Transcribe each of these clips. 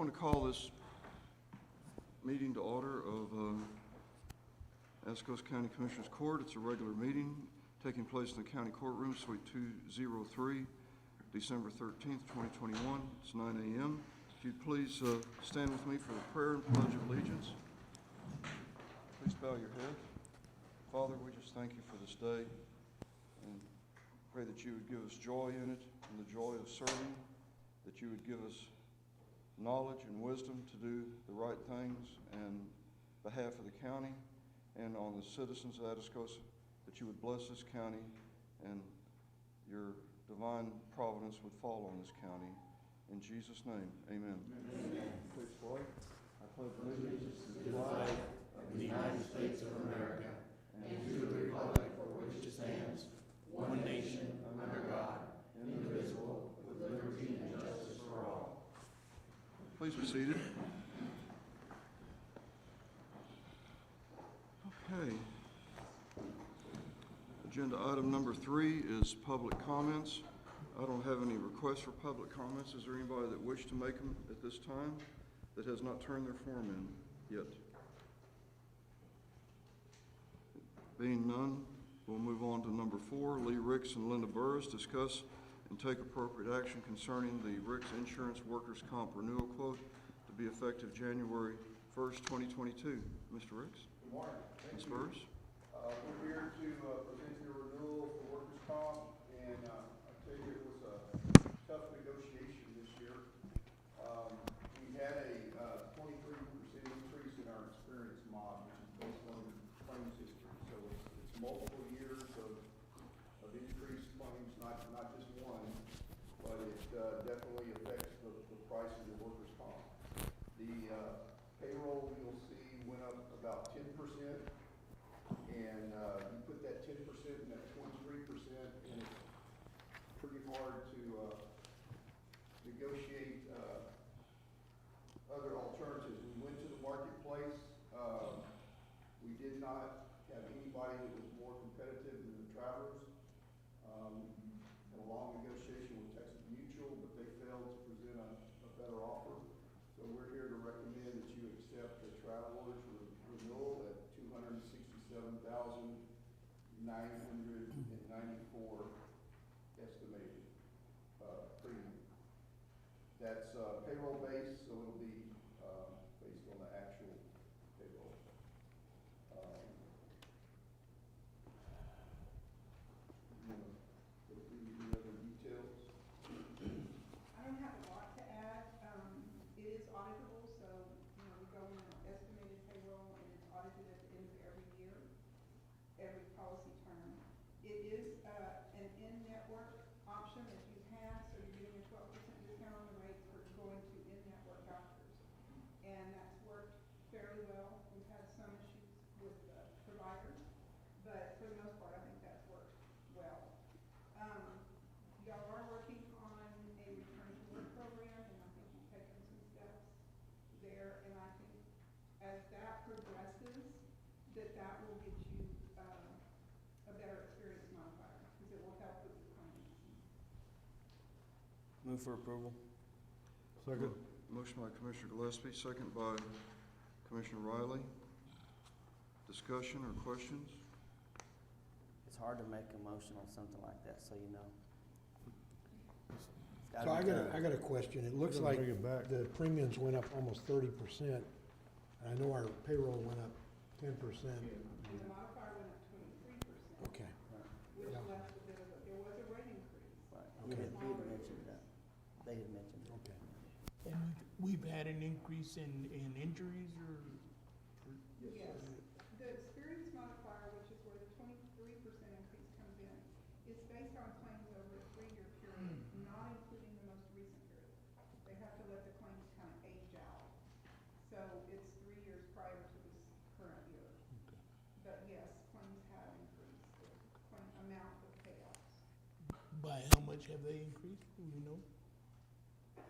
going to call this meeting to order of Atascosa County Commissioners Court. It's a regular meeting taking place in the County Courtroom, Suite 203, December 13th, 2021. It's 9 a.m. If you'd please stand with me for the prayer and pledge of allegiance. Please bow your head. Father, we just thank you for this day and pray that you would give us joy in it and the joy of serving, that you would give us knowledge and wisdom to do the right things in behalf of the county and on the citizens of Atascosa, that you would bless this county and your divine providence would fall on this county. In Jesus' name, amen. Amen. Please pray. I pledge allegiance to the flag of the United States of America and to the republic for which it stands, one nation, under God, indivisible, with liberty and justice for all. Please be seated. Okay. Agenda item number 3 is public comments. I don't have any requests for public comments. Is there anybody that wishes to make them at this time that has not turned their form in yet? Being none, we'll move on to number 4. Lee Ricks and Linda Burris discuss and take appropriate action concerning the Ricks Insurance Workers' Comp renewal quote to be effective January 1st, 2022. Mr. Ricks? Good morning. Ms. Burris? We're here to present your renewal for workers' comp, and I tell you, it was a tough negotiation this year. We had a 23% increase in our experience mod, which is based on the claims history. So it's multiple years of increased claims, not just one, but it definitely affects the price of the workers' comp. The payroll, you'll see, went up about 10%. And you put that 10% and that 23%, and it's pretty hard to negotiate other alternatives. We went to the marketplace. We did not have anybody that was more competitive than the Travelers. Had a long negotiation with Texas Mutual, but they failed to present a better offer. So we're here to recommend that you accept the Travelers renewal at $267,994 estimated premium. That's payroll based, so it'll be based on the actual payroll. Any other details? I don't have a lot to add. It is auditable, so we go in on estimated payroll, and it's audited at the end of every year, every policy term. It is an in-network option that you have, so you're getting a 12% discount on the rate for going to in-network doctors, and that's worked fairly well. We've had some issues with providers, but for the most part, I think that's worked well. Y'all are working on a return to work program, and I think you've taken some steps there, and I think as that progresses, that will get you a better experience modifier, because it will help with the claims. Move for approval. Second. Motion by Commissioner Gillespie, second by Commissioner Riley. Discussion or questions? It's hard to make a motion on something like that, so you know. So I got a question. It looks like the premiums went up almost 30%. I know our payroll went up 10%. And the modifier went up 23%. Okay. Which Yeah. left a bit of there was a rate increase. Right. Okay. He had mentioned that. They had mentioned it. Okay. And we've had an increase in injuries or? Yes. The experience modifier, which is where the 23% increase comes in, is based on claims over a 3-year period, not including the most recent period. They have to let the claims kind of age out. So it's 3 years prior to this current year. But yes, claims have increased, the claim amount of payouts. By how much have they increased? Do you know? I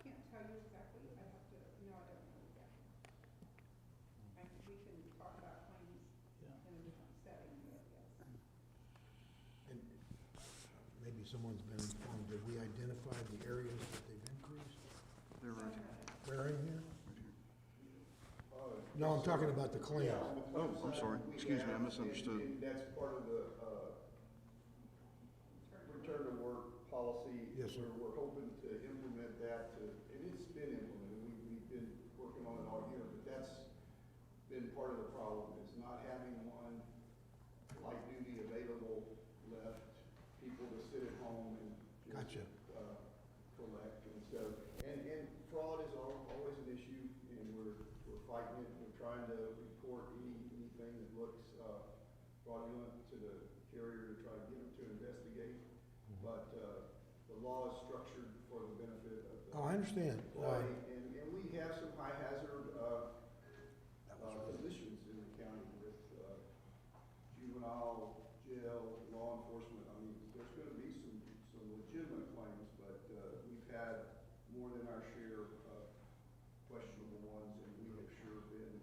can't tell you exactly. I have to, no, I don't know exactly. We can talk about claims Yeah. in a different setting, but yes. And maybe someone's been informed. Did we identify the areas that they've increased? They're right. Where in No, I'm talking about the claims. Oh, I'm sorry. Excuse me, I misunderstood. And that's part of the, return to work policy. Yes, sir. We're hoping to implement that to, and it's been implemented, we've been working on it all year, but that's been part of the problem, is not having one light duty available left, people to sit at home and Gotcha. just, collect, and so, and fraud is always an issue, and we're fighting it, we're trying to report anything that looks, fraudulent to the carrier to try to get them to investigate. But, the law is structured for the benefit of the Oh, I understand. employee, and we have some high hazard, That was really- positions in the county with, juvenile, jail, law enforcement. I mean, there's gonna be some legitimate claims, but, we've had more than our share of questionable ones, and we have sure been,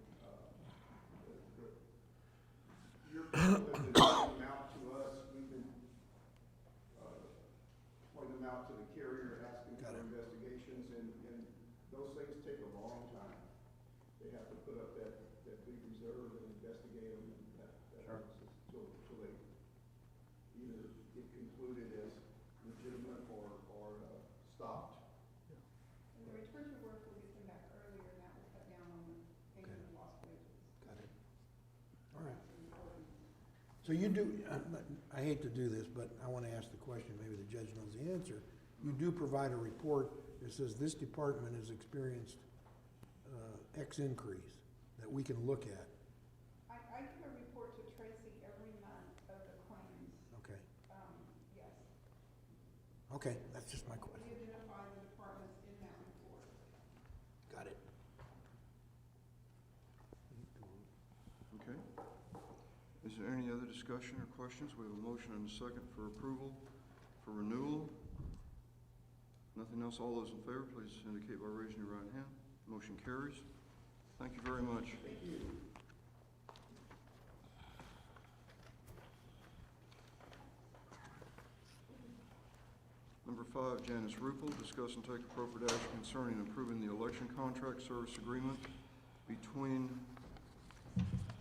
your people have been pointing them out to us, we've been, pointing them out to the carrier, asking Got for it. investigations, and those things take a long time. They have to put up that big reserve and investigate them, and that Sure. till they either get concluded as legitimate or stopped. And the return to work will get them back earlier, and that will cut down on the payment of lost wages. Got it. All right. It's important. So you do, I hate to do this, but I want to ask the question, maybe the judge knows the answer. You do provide a report that says this department has experienced X increase that we can look at. I give a report to Tracy every month of the claims, Okay, yes. okay, that's just my question. We identify the departments in that report. Got it. Okay. Is there any other discussion or questions? We have a motion and a second for approval for renewal. Nothing else? All those in favor, please indicate by raising your right hand. Motion carries. Thank you very much. Thank you. Number 5, Janice Rupel, discuss and take appropriate action concerning approving the election contract service agreement between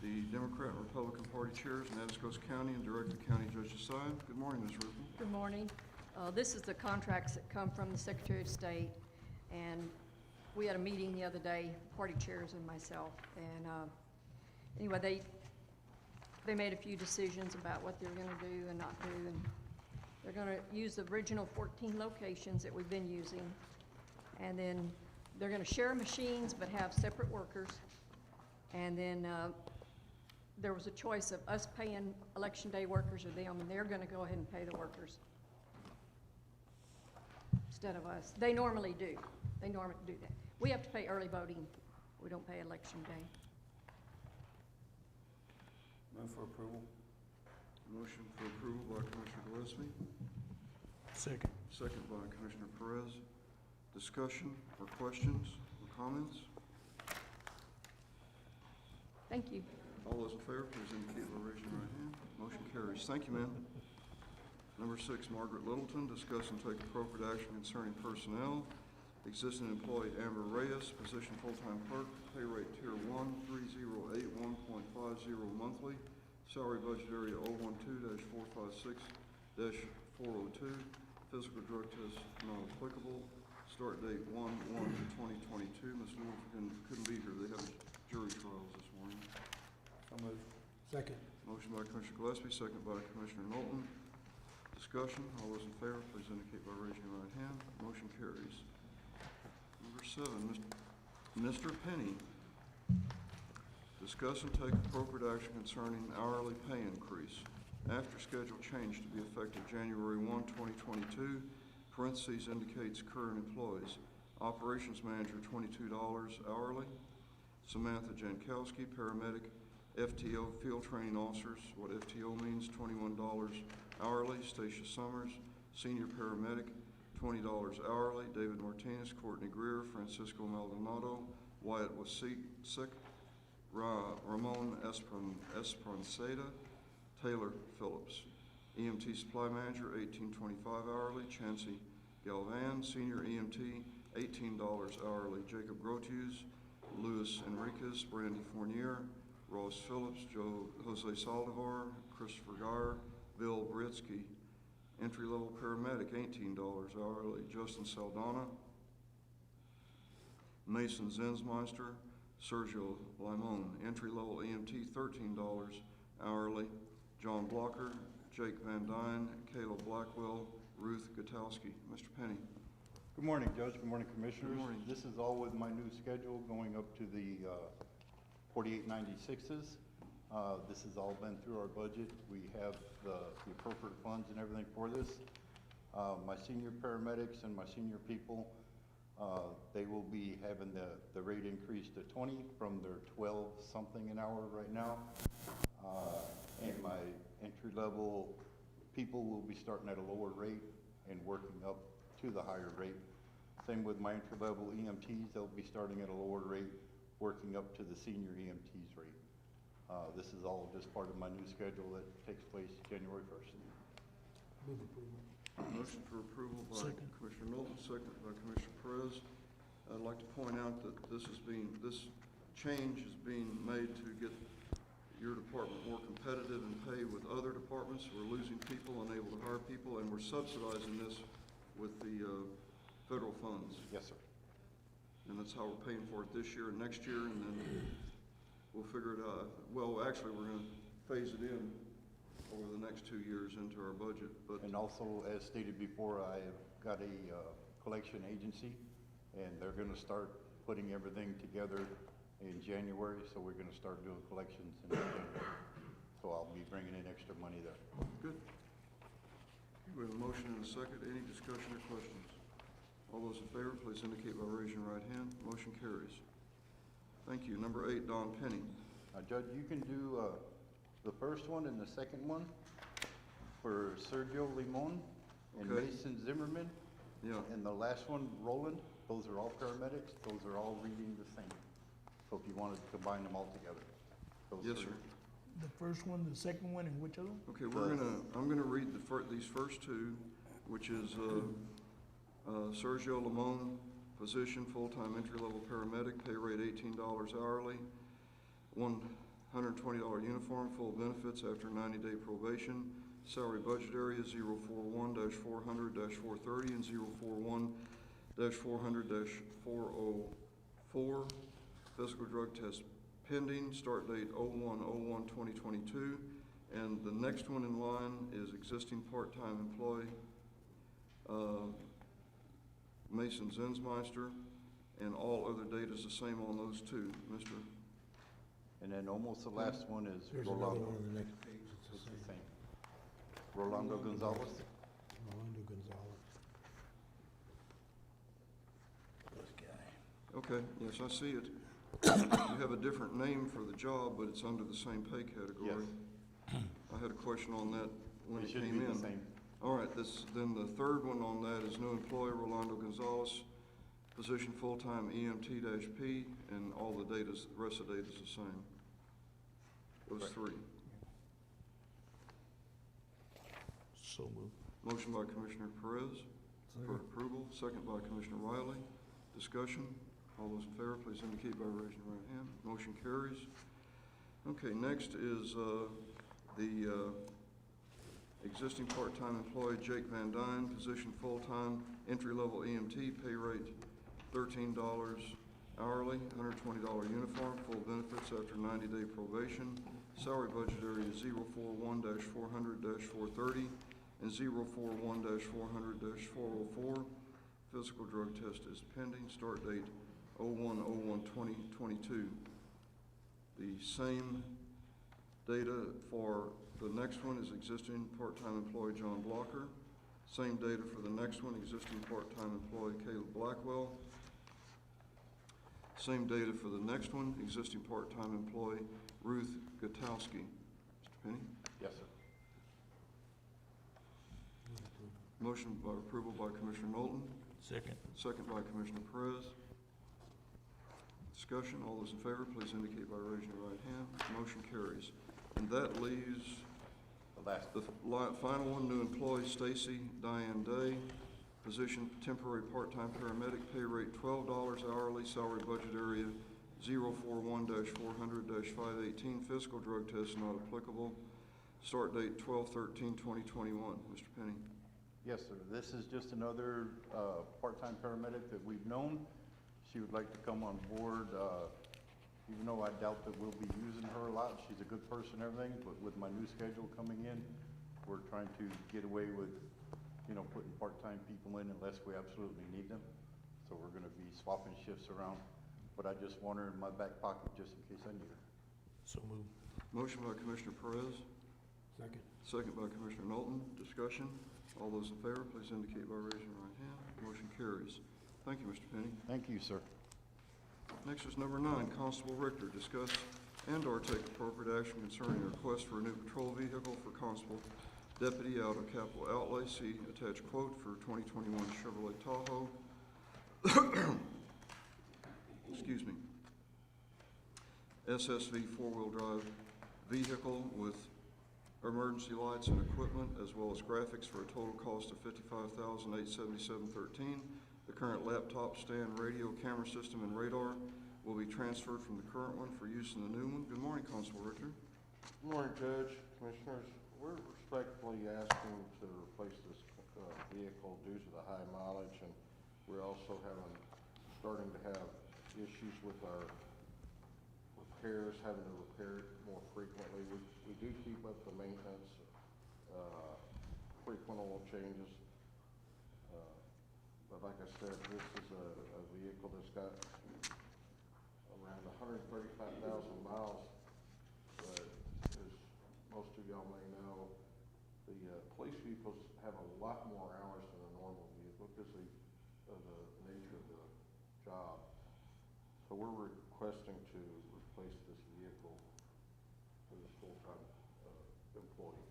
the Democrat and Republican Party chairs in Atascosa County and direct the county judge to sign. Good morning, Ms. Rupel. Good morning. This is the contracts that come from the Secretary of State, and we had a meeting the other day, party chairs and myself, and anyway, they made a few decisions about what they were gonna do and not do, and they're gonna use the original 14 locations that we've been using, and then they're gonna share machines but have separate workers, and then there was a choice of us paying election day workers or them, and they're gonna go ahead and pay the workers instead of us. They normally do. They normally do that. We have to pay early voting. We don't pay election day. Move for approval. Motion for approval by Commissioner Gillespie, Second. second by Commissioner Perez. Discussion or questions or comments? Thank you. All those in favor, please indicate by raising your right hand. Motion carries. Thank you, ma'am. Number 6, Margaret Littleton, discuss and take appropriate action concerning personnel. Existing employee Amber Reyes, position full-time clerk, pay rate tier 1, 3081.50 monthly, salary budget area 012-456-402, physical drug test not applicable, start date 1/1/2022. Ms. Littleton couldn't be here. They have jury trials this morning. So moved. Second. Motion by Commissioner Gillespie, second by Commissioner Knowlton. Discussion, all those in favor, please indicate by raising your right hand. Motion carries. Number 7, Mr. Penny. Discuss and take appropriate action concerning hourly pay increase. After schedule change to be effective January 1, 2022, parentheses indicates current employees. Operations manager, $22 hourly. Samantha Jankowski, paramedic. FTO, field training officers, what FTO means, $21 hourly. Stacia Summers, senior paramedic, $20 hourly. David Martinez, Courtney Greer, Francisco Maldonado, Wyatt Wasick, Ramon Espronceda, Taylor Phillips. EMT supply manager, $18.25 hourly. Chancey Galvan, senior EMT, $18 hourly. Jacob Grotius, Luis Enriquez, Brandy Fournier, Ross Phillips, Jose Saldivar, Christopher Geyer, Bill Britsky. Entry-level paramedic, $18 hourly, Justin Saldana. Mason Zinsmeister, Sergio Limon. Entry-level EMT, $13 hourly, John Blocker, Jake Van Dyne, Caleb Blackwell, Ruth Gutowski. Mr. Penny. Good morning, Judge. Good morning, Commissioners. Good morning. This is all with my new schedule going up to the 4896s. This has all been through our budget. We have the appropriate funds and everything for this. My senior paramedics and my senior people, they will be having the rate increase to 20 from their 12 something an hour right now. And my entry-level people will be starting at a lower rate and working up to the higher rate. Same with my entry-level EMTs, they'll be starting at a lower rate, working up to the senior EMTs rate. This is all just part of my new schedule that takes place January 1st. Move approval. Motion for approval by Second. Commissioner Milton, second by Commissioner Perez. I'd like to point out that this change is being made to get your department more competitive in pay with other departments. We're losing people, unable to hire people, and we're subsidizing this with the federal funds. Yes, sir. And that's how we're paying for it this year and next year, and then we'll figure it out. Well, actually, we're gonna phase it in over the next 2 years into our budget, but And also, as stated before, I have got a collection agency, and they're gonna start putting everything together in January, so we're gonna start doing collections in January. So I'll be bringing in extra money there. good. We have a motion and a second. Any discussion or questions? All those in favor, please indicate by raising your right hand. Motion carries. Thank you. Number 8, Don Penny. Judge, you can do the first one and the second one for Sergio Limon and Okay. Mason Zimmerman. Yeah, And the last one, Roland, those are all paramedics, those are all reading the same. So if you wanted to combine them all together. those yes, three. sir. The first one, the second one, and which other? Okay, I'm gonna read these first two, which is, Sergio Limon, physician, full-time entry-level paramedic, pay rate $18 hourly, $120 uniform, full benefits after 90-day probation, salary budget area 041-400-430 and 041-400-404, physical drug test pending, start date 01/01/2022, and the next one in line is existing part-time employee, Mason Zinsmeister, and all other data is the same on those two, Mr. And then almost the last one is There's another Rolando. one on the next page, it's It's the the same. same. Rolando Gonzalez. Rolando Gonzalez. This guy. Okay, yes, I see it. You have a different name for the job, but it's under the same pay category. I had a question on that when It it should came be in. the same. All right, then the third one on that is new employee, Rolando Gonzalez, position full-time EMT-P, and all the data's, the rest of the data's the same. Those Correct. three. So moved. Motion by Commissioner Perez for approval, second by Commissioner Riley. Discussion, all those in favor, please indicate by raising your right hand. Motion carries. Okay, next is, the existing part-time employee Jake Van Dyne, position full-time, entry-level EMT, pay rate $13 hourly, $120 uniform, full benefits after 90-day probation, salary budget area 041-400-430 and 041-400-404. Physical drug test is pending, start date 01/01/2022. The same data for the next one is existing part-time employee John Blocker. Same data for the next one, existing part-time employee Caleb Blackwell. Same data for the next one, existing part-time employee Ruth Gutowski. Mr. Penny? Yes, sir. Motion by approval by Commissioner Knowlton, Second. second by Commissioner Perez. Discussion, all those in favor, please indicate by raising your right hand. Motion carries. And that leaves The last, the final one, new employee Stacy Diane Day, position temporary part-time paramedic, pay rate $12 hourly, salary budget area 041-400-518, physical drug test not applicable. Start date 12/13/2021. Mr. Penny. Yes, sir. This is just another part-time paramedic that we've known. She would like to come on board, even though I doubt that we'll be using her a lot. She's a good person and everything, but with my new schedule coming in, we're trying to get away with, putting part-time people in unless we absolutely need them. So we're gonna be swapping shifts around, but I just want her in my back pocket just in case I need her. So moved. Motion by Commissioner Perez, Second. second by Commissioner Knowlton. Discussion. All those in favor, please indicate by raising your right hand. Motion carries. Thank you, Mr. Penny. Thank you, sir. Next is number 9, Constable Richter. Discuss and/or take appropriate action concerning a request for a new patrol vehicle for constable deputy out of capital outlay. See attached quote for 2021 Chevrolet Tahoe. Excuse me. SSV four-wheel drive vehicle with emergency lights and equipment, as well as graphics, for a total cost of $55,877.13. The current laptop stand, radio, camera system, and radar will be transferred from the current one for use in the new one. Good morning, Constable Richter. Good morning, Judge, Commissioners. We're respectfully asking to replace this vehicle due to the high mileage, and we're also starting to have issues with our repairs, having to repair it more frequently. We do keep up the maintenance, frequent oil changes. But like I said, this is a vehicle that's got around 135,000 miles. But as most of y'all may know, the police vehicles have a lot more hours than a normal vehicle because of the nature of the job. So we're requesting to replace this vehicle for this full-time employee.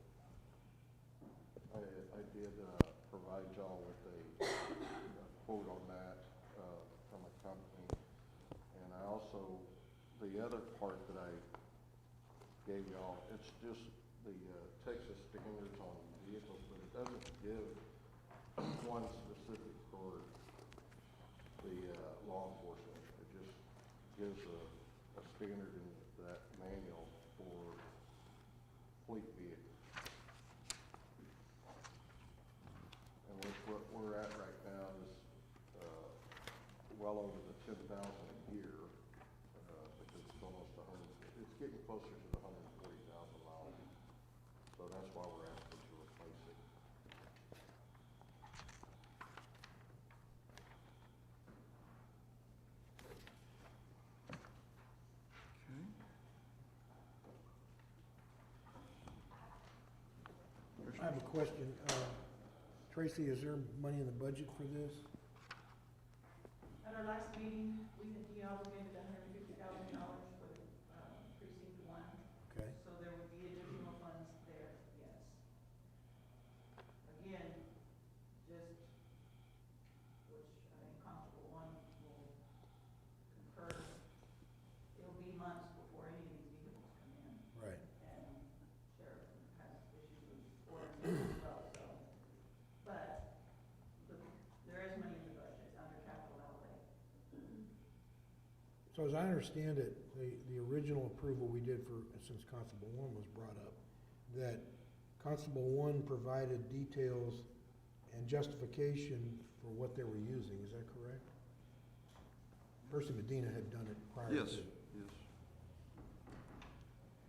I did provide y'all with a quote on that from a company. And I also, the other part that I gave y'all, it's just the Texas standards on vehicles, but it doesn't give one specific for the law enforcement. It just gives a standard in that manual for fleet vehicles. And with what we're at right now is well over the 10,000 a year, because it's almost 100, it's getting closer to the 140,000 miles. So that's why we're asking to replace it. Okay. I have a question. Tracy, is there money in the budget for this? At our last meeting, we allocated $150,000 for precinct 1, Okay. so there would be additional funds there, yes. Again, just, which I think Constable 1 will concur, it'll be months before any of these vehicles come in. Right. And Sheriff has issues with ordering as well, so. But there is money in the budget under capital outlay. So as I understand it, the original approval we did for, since Constable 1 was brought up, that Constable 1 provided details and justification for what they were using, is that correct? Percy Medina had done it prior to. Yes, yes.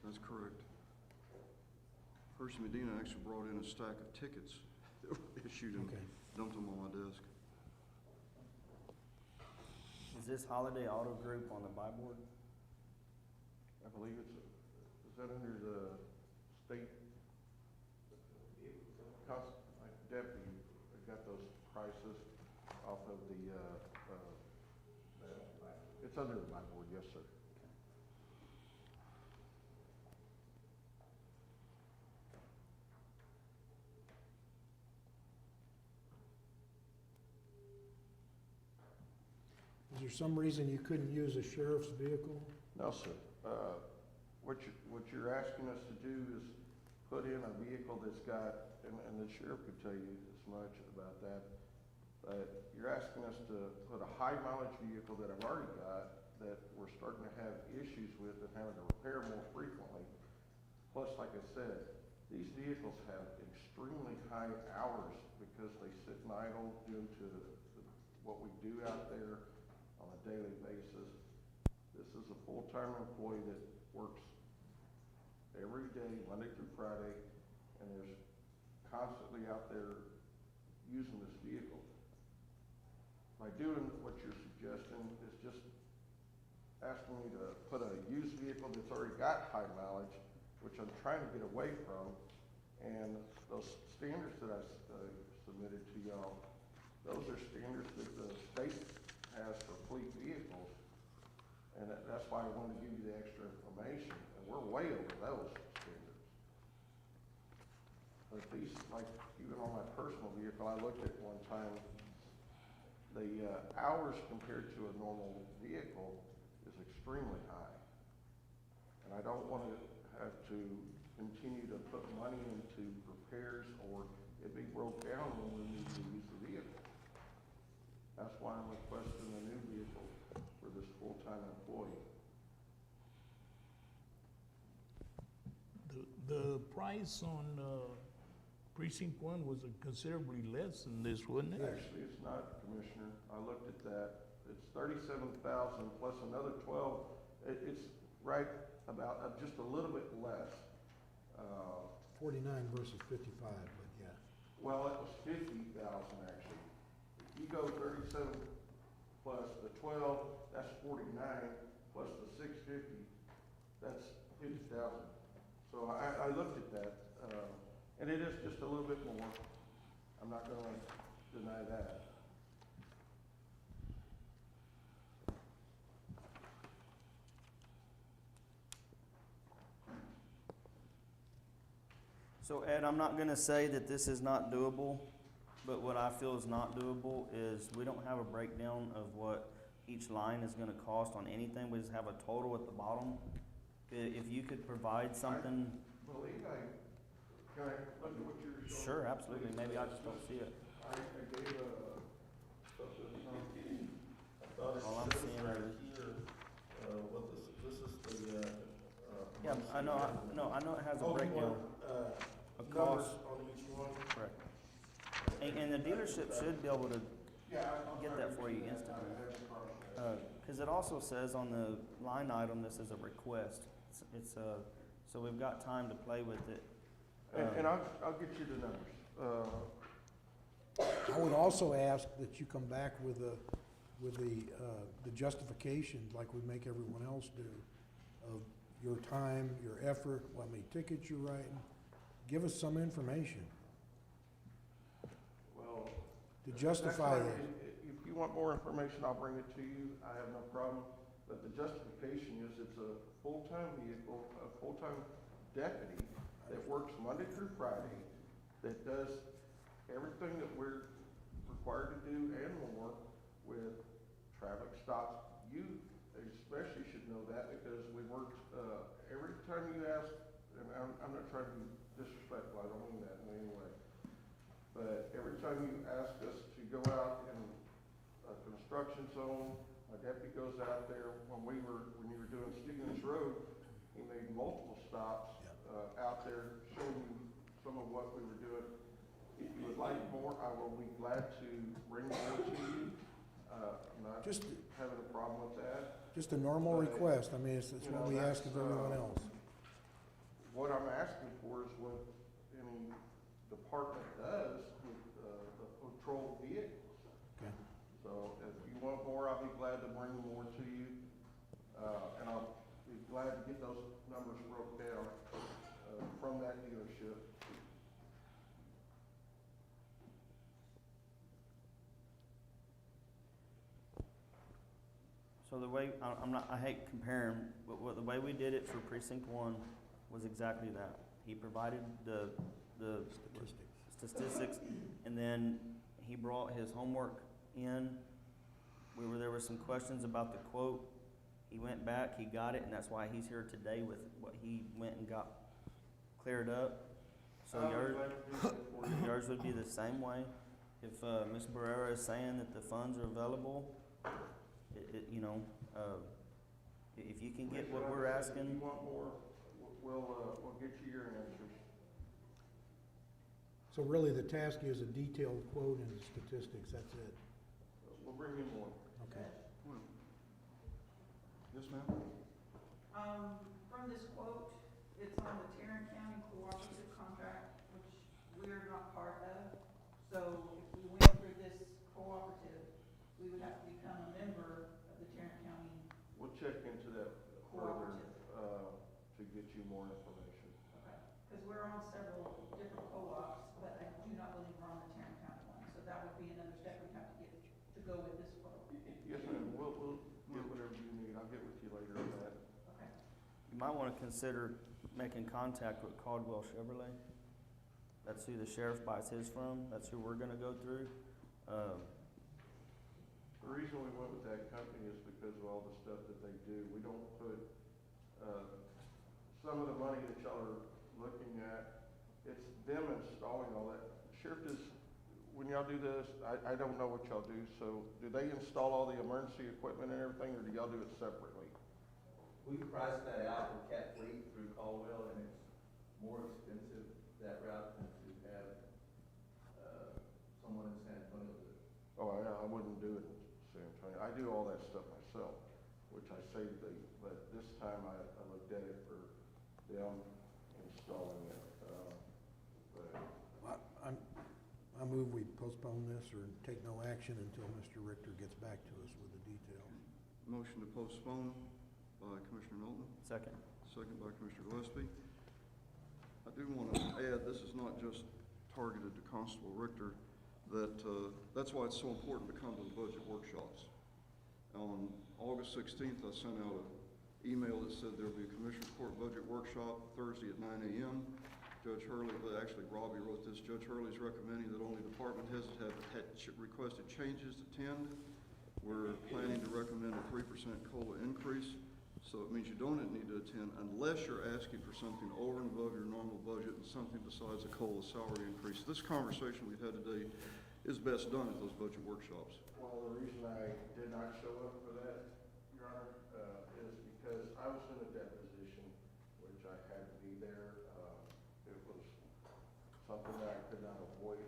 That's correct. Percy Medina actually brought in a stack of tickets that were issued and Okay. dumped them on my desk. Is this Holiday Auto Group on the buy board? I believe is that under the state? Deputy, I got those prices off of the, it's under the buy board, yes, sir. Is there some reason you couldn't use a sheriff's vehicle? No, sir. What you're asking us to do is put in a vehicle that's got, and the sheriff could tell you as much about that, but you're asking us to put a high mileage vehicle that I've already got that we're starting to have issues with and having to repair more frequently. Plus, like I said, these vehicles have extremely high hours because they sit and idle due to what we do out there on a daily basis. This is a full-time employee that works every day, Monday through Friday, and is constantly out there using this vehicle. By doing what you're suggesting is just asking me to put a used vehicle that's already got high mileage, which I'm trying to get away from, and those standards that I submitted to y'all, those are standards that the state has for fleet vehicles, and that's why I wanted to give you the extra information, and we're way over those standards. But these, like, even on my personal vehicle, I looked at one time, the hours compared to a normal vehicle is extremely high. And I don't want to have to continue to put money into repairs or it be broke down when we need to use the vehicle. That's why I'm requesting a new vehicle for this full-time employee. The price on, precinct 1 was considerably less than this, wasn't it? Actually, it's not, Commissioner. I looked at that. It's 37,000 plus another 12. It's right about just a little bit less. 49 versus 55, but yeah. Well, it was 50,000 actually. If you go 37 plus the 12, that's 49, plus the 650, that's 50,000. So I looked at that, and it is just a little bit more. I'm not gonna deny that. So Ed, I'm not gonna say that this is not doable, but what I feel is not doable is we don't have a breakdown of what each line is gonna cost on anything. We just have a total at the bottom. If you could provide something. I believe can I look at what you're showing? Sure, absolutely. Maybe I just don't see it. I gave All I'm seeing is. this is the, Yeah, I know it has a breakdown. A numbers cost, on each one. correct. And the dealership should be able to Yeah, I'll get that for you instantly. Cause it also says on the line item, this is a request. It's so we've got time to play with it. And I'll get you the numbers. I would also ask that you come back with the justification, like we make everyone else do, of your time, your effort, how many tickets you're writing. Give us some information Well, to justify that's that. fine. If you want more information, I'll bring it to you. I have no problem. But the justification is it's a full-time vehicle, a full-time deputy that works Monday through Friday, that does everything that we're required to do and more with traffic stops. You especially should know that because we work, every time you ask, and I'm not trying to be disrespectful, I don't mean that in any way. But every time you ask us to go out in a construction zone, a deputy goes out there. When you were doing Stevens Road, he made multiple stops, out there showing you some of what we were doing. If you would like more, I will be glad to bring more to you. I'm not Just, having a problem with that. just a normal request. I mean, it's what we ask of everyone else. What I'm asking for is what any department does with the patrol vehicles. Okay. So if you want more, I'll be glad to bring more to you. And I'll be glad to get those numbers broke down from that dealership. So the way, I hate comparing, but the way we did it for precinct 1 was exactly that. He provided the statistics, and then he brought his homework in. There were some questions about the quote. He went back, he got it, and that's why he's here today with what he went and got cleared up. So yours would be the same way. If Ms. Barrera is saying that the funds are available, If you can get what we're If asking, you want more, we'll get you your answers. So really, the task is a detailed quote and statistics, that's it? We'll bring you more. Okay. Well, yes, ma'am? From this quote, it's on the Tarrant County Cooperative Contract, which we're not part of. So if we went through this cooperative, we would have to become a member of the Tarrant County We'll check into that further, Cooperative. to get you more information. Because we're on several different co-ops, but I do not believe we're on the Tarrant County one. So that would be another step we have to get to go with this quote. Yes, ma'am, we'll get whatever you need, I'll get with you later on that. Okay. you might wanna consider making contact with Caldwell Chevrolet. That's who the sheriff buys his from, that's who we're gonna go through. The reason we went with that company is because of all the stuff that they do. We don't put, some of the money that y'all are looking at, it's them installing all that. Sheriff, when y'all do this, I don't know what y'all do, so do they install all the emergency equipment and everything, or do y'all do it separately? We priced that out with Cat Fleet through Caldwell, and it's more expensive that route than to have, someone in San Antonio do it. Oh, I wouldn't do it in San Antonio. I do all that stuff myself, which I saved but this time I looked at it for them installing it. But I move we postpone this or take no action until Mr. Richter gets back to us with the details. Motion to postpone by Commissioner Knowlton, Second. second by Commissioner Gillespie. I do want to add, this is not just targeted to Constable Richter, that's why it's so important to come to the budget workshops. On August 16th, I sent out an email that said there will be a Commissioners Court budget workshop Thursday at 9 a.m. Judge Hurley, actually Robbie wrote this, Judge Hurley's recommending that only department heads that had requested changes attend. We're planning to recommend a 3% COLA increase, so it means you don't need to attend unless you're asking for something over and above your normal budget and something besides a COLA salary increase. This conversation we've had today is best done at those budget workshops. well, the reason I did not show up for that, Your Honor, is because I was in a deposition, which I had to be there. It was something that I could not avoid,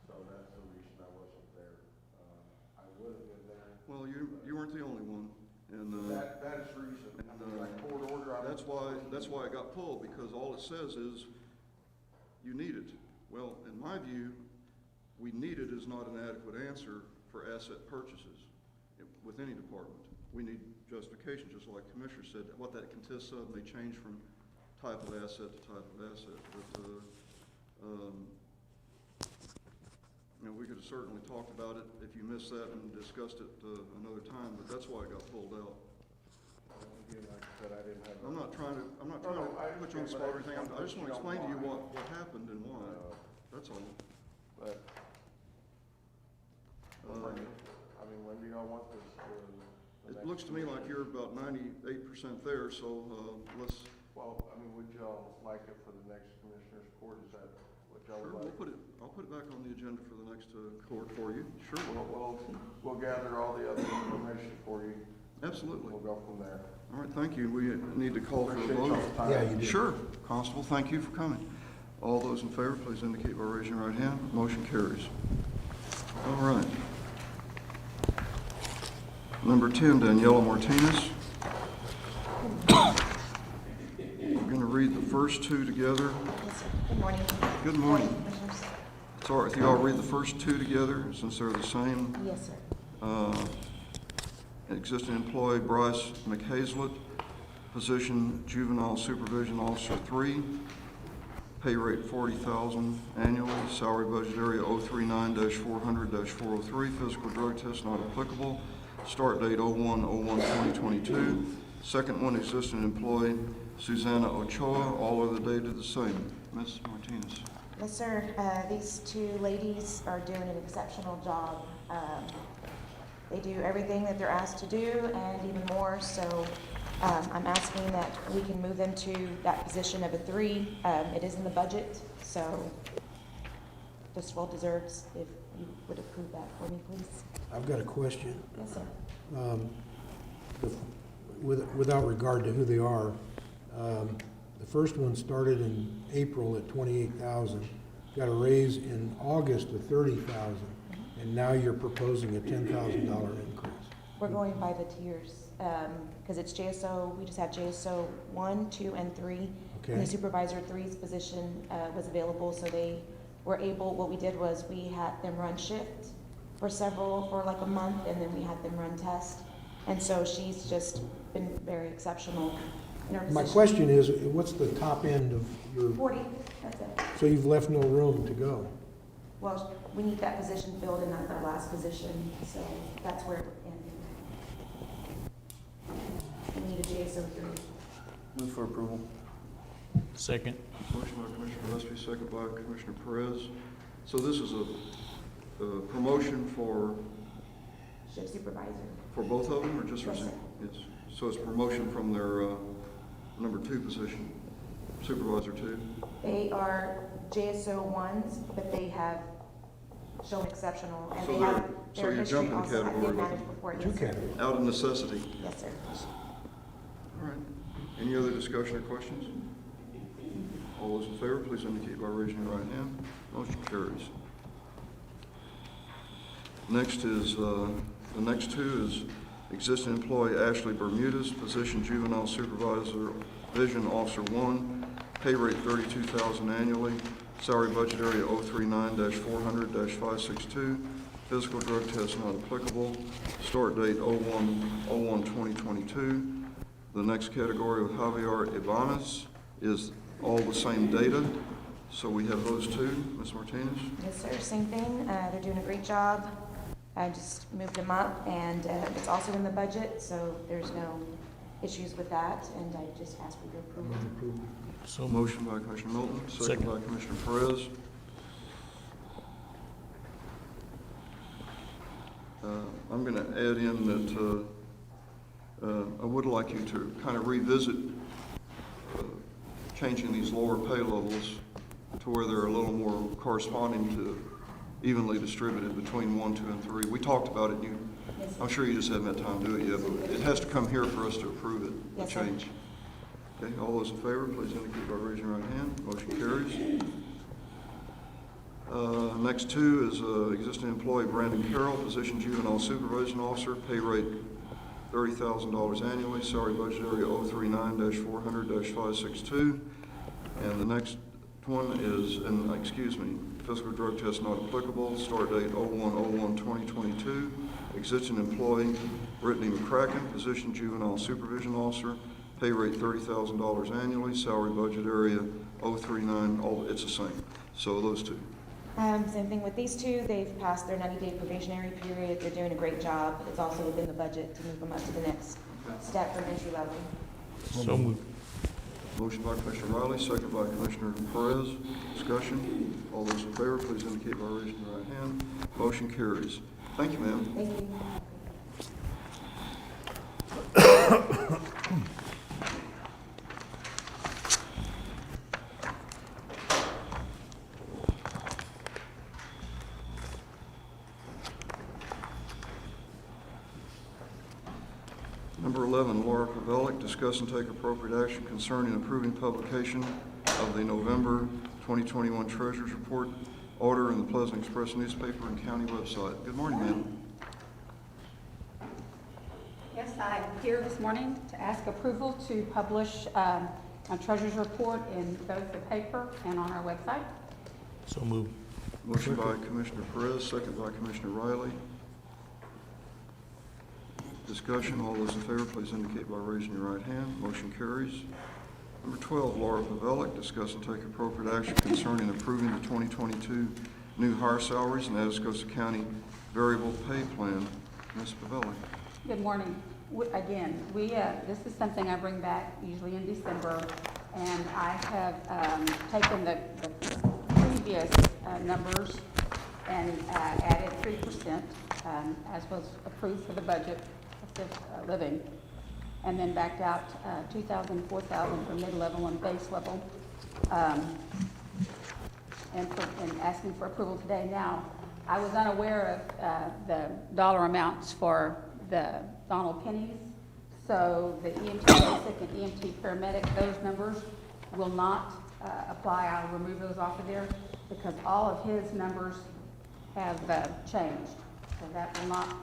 so that's the reason I wasn't there. I would have been there. Well, you weren't the only one, and That is the reason. I mean, like court order. that's why it got pulled, because all it says is you need it. Well, in my view, we need it is not an adequate answer for asset purchases with any department. We need justification, just like Commissioner said, what that consists of may change from type of asset to type of asset. But, we could have certainly talked about it if you missed that and discussed it another time, but that's why it got pulled out. Again, like I said, I didn't have. I'm not trying to put you on the spot or anything. I just want to explain to you what happened and why. That's all. But, when do y'all want this? It looks to me like you're about 98% there, so let's. Well, would y'all like it for the next Commissioners Court? Is that what y'all Sure, would like? I'll put it back on the agenda for the next court for you. Sure. We'll gather all the other information for you. Absolutely. We'll go from there. All right, thank you. We need to call for a Appreciate vote. y'all's time. Yeah, you did. Sure. Constable, thank you for coming. All those in favor, please indicate by raising your right hand. Motion carries. All right. Number 10, Daniela Martinez. We're going to read the first two together. Yes, sir. Good morning. Good morning. Commissioners. It's all right if you all read the first two together, since they're the same. Yes, sir. Existing employee Bryce McHazlett, position Juvenile Supervision Officer 3, pay rate $40,000 annually, salary budget area 039-400-403, physical drug test not applicable, start date 01/01/2022. Second one, existing employee Susanna Ochoa, all other dated the same. Ms. Martinez. Yes, sir. These two ladies are doing an exceptional job. They do everything that they're asked to do and even more, so I'm asking that we can move them to that position of a 3. It is in the budget, so this well deserves if you would approve that for me, please. I've got a question. Yes, sir. without regard to who they are, the first one started in April at 28,000, got a raise in August to 30,000, and now you're proposing a $10,000 increase. We're going by the tiers, because it's JSO, we just have JSO 1, 2, and 3. And Okay. the supervisor 3's position was available, so they were able, what we did was we had them run shift for like a month, and then we had them run test. And so she's just been very exceptional in her position. My question is, what's the top end of your, 40, that's it. so you've left no room to go? Well, we need that position filled, and that's our last position, so that's where it ended. We need a JSO 3. Move for approval. Second. Motion by Commissioner Gillespie, second by Commissioner Perez. So this is a promotion for Shift supervisor. both of them, or just for? Yes, sir. Yes. So it's promotion from their number 2 position, supervisor 2. They are JSO 1s, but they have shown exceptional, and So they they're- have so their you're history jumping also. I've category been with managed before, Two yes, sir. categories. Out of necessity. Yes, sir. All right. Any other discussion or questions? All those in favor, please indicate by raising your right hand. Motion carries. Next is, the next 2 is existing employee Ashley Bermudez, position juvenile supervisor, vision officer 1, pay rate $32,000 annually, salary budget area 039-400-562, physical drug test not applicable, start date 01/01/2022. The next category of Javier Ibanez is all the same data, so we have those 2. Ms. Martinez? Yes, sir, same thing. They're doing a great job. I just moved them up, and it's also in the budget, so there's no issues with that, and I just ask for your approval. So Motion by Commissioner Milton, second Second. by Commissioner Perez. I'm gonna add in that, I would like you to kind of revisit changing these lower pay levels to where they're a little more corresponding to evenly distributed between 1, 2, and 3. We talked about it, I'm sure you just haven't had time to do it yet, but it has to come here for us to approve it, the Yes, sir. change. Okay, all those in favor, please indicate by raising your right hand. Motion carries. Next 2 is existing employee Brandon Carroll, position juvenile supervision officer, pay rate $30,000 annually, salary budget area 039-400-562. And the next one is, physical drug test not applicable, start date 01/01/2022. Existing employee Brittany McCracken, position juvenile supervision officer, pay rate $30,000 annually, salary budget area 039, it's the same. So those 2. Same thing with these 2. They've passed their 90-day probationary period. They're doing a great job. It's also within the budget to move them up to the next step from entry level. so moved. Motion by Commissioner Riley, second by Commissioner Perez. Discussion. All those in favor, please indicate by raising your right hand. Motion carries. Thank you, ma'am. Thank you. Number 11, Laura Pavelic, discuss and take appropriate action concerning approving publication of the November 2021 Treasurers Report order in the Pleasant Express newspaper and county website. Good morning, ma'am. Yes, I'm here this morning to ask approval to publish a treasurer's report in both the paper and on our website. So moved. Motion by Commissioner Perez, second by Commissioner Riley. Discussion, all those in favor, please indicate by raising your right hand. Motion carries. Number 12, Laura Pavelic, discuss and take appropriate action concerning approving the 2022 new hire salaries in Atascosa County variable pay plan. Ms. Pavelic. Good morning. Again, this is something I bring back usually in December, and I have taken the previous numbers and added 3%, as was approved for the budget of living, and then backed out 2,000, 4,000 for mid-level and base level, and asking for approval today. Now, I was unaware of the dollar amounts for the Donald Pennies, So the EMT basic and EMT paramedic, those numbers will not apply. I'll remove those off of there because all of his numbers have changed. So that will not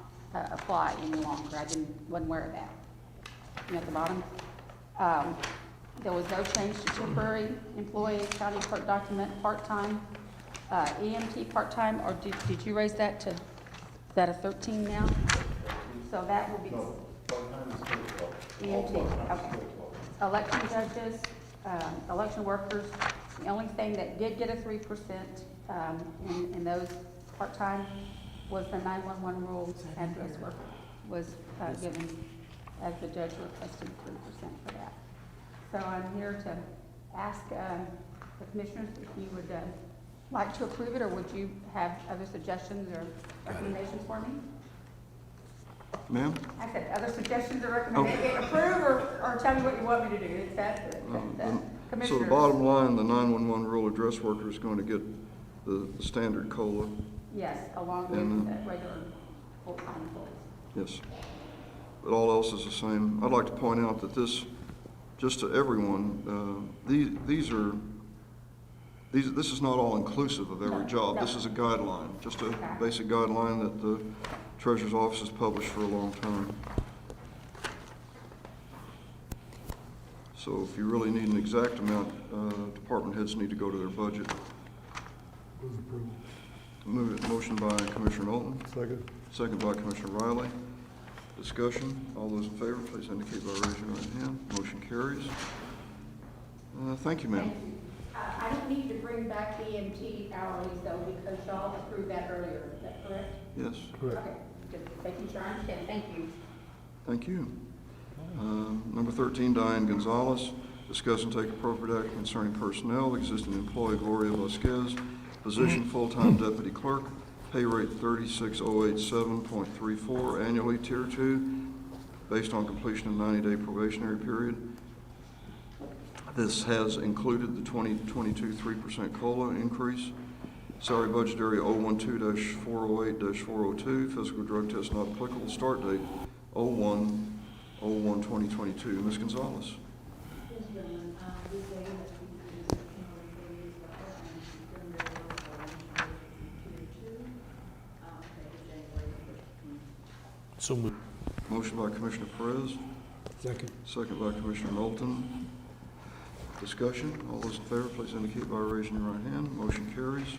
apply any longer. Wasn't aware of that. And at the bottom, there was no change to temporary employee, county clerk document, part-time, EMT part-time, or did you raise that to, is that a 13 now? So that will be. No, part-time is still 12. All EMT, part-time is okay. still 12. Election judges, election workers, the only thing that did get a 3%, in those part-time was the 911 rule address worker was, given, as the judge requested 3% for that. So I'm here to ask, the commissioners if you would, like to approve it, or would you have other suggestions or recommendations for me? Ma'am? I said, other suggestions or recommendations, approve or tell me what you want me to do, it's that, the So commissioners. the bottom line, the 911 rural address worker is going to get the standard COLA. Yes, along with And, the regular full-time employees. Yes. But all else is the same. I'd like to point out that this, just to everyone, this is not all inclusive of every job. This is a guideline, just a basic guideline that the Treasurer's Office has published for a long time. So if you really need an exact amount, department heads need to go to their budget. Motion by Commissioner Knowlton. Second. Second by Commissioner Riley. Discussion. All those in favor, please indicate by raising your right hand. Motion carries. Thank you, ma'am. Thank you. I don't need to bring back the EMT hourlies though, because y'all approved that earlier, is that correct? Yes, Okay, just making sure I understand, thank you. thank you. Number 13, Diane Gonzalez. Discuss and take appropriate action concerning personnel. Existing employee Gloria Vasquez, position full-time deputy clerk, pay rate $36,087.34 annually, tier 2, based on completion of 90-day probationary period. This has included the 2022 3% COLA increase. Salary budget area 012-408-402, physical drug test not applicable. Start date 01/01/2022. Ms. Gonzalez. Yes, gentlemen, this lady has been through this for years well, and she's done very well for her tier 2, effective January 1st. So moved. Motion by Commissioner Perez, Second. second by Commissioner Knowlton. Discussion. All those in favor, please indicate by raising your right hand. Motion carries.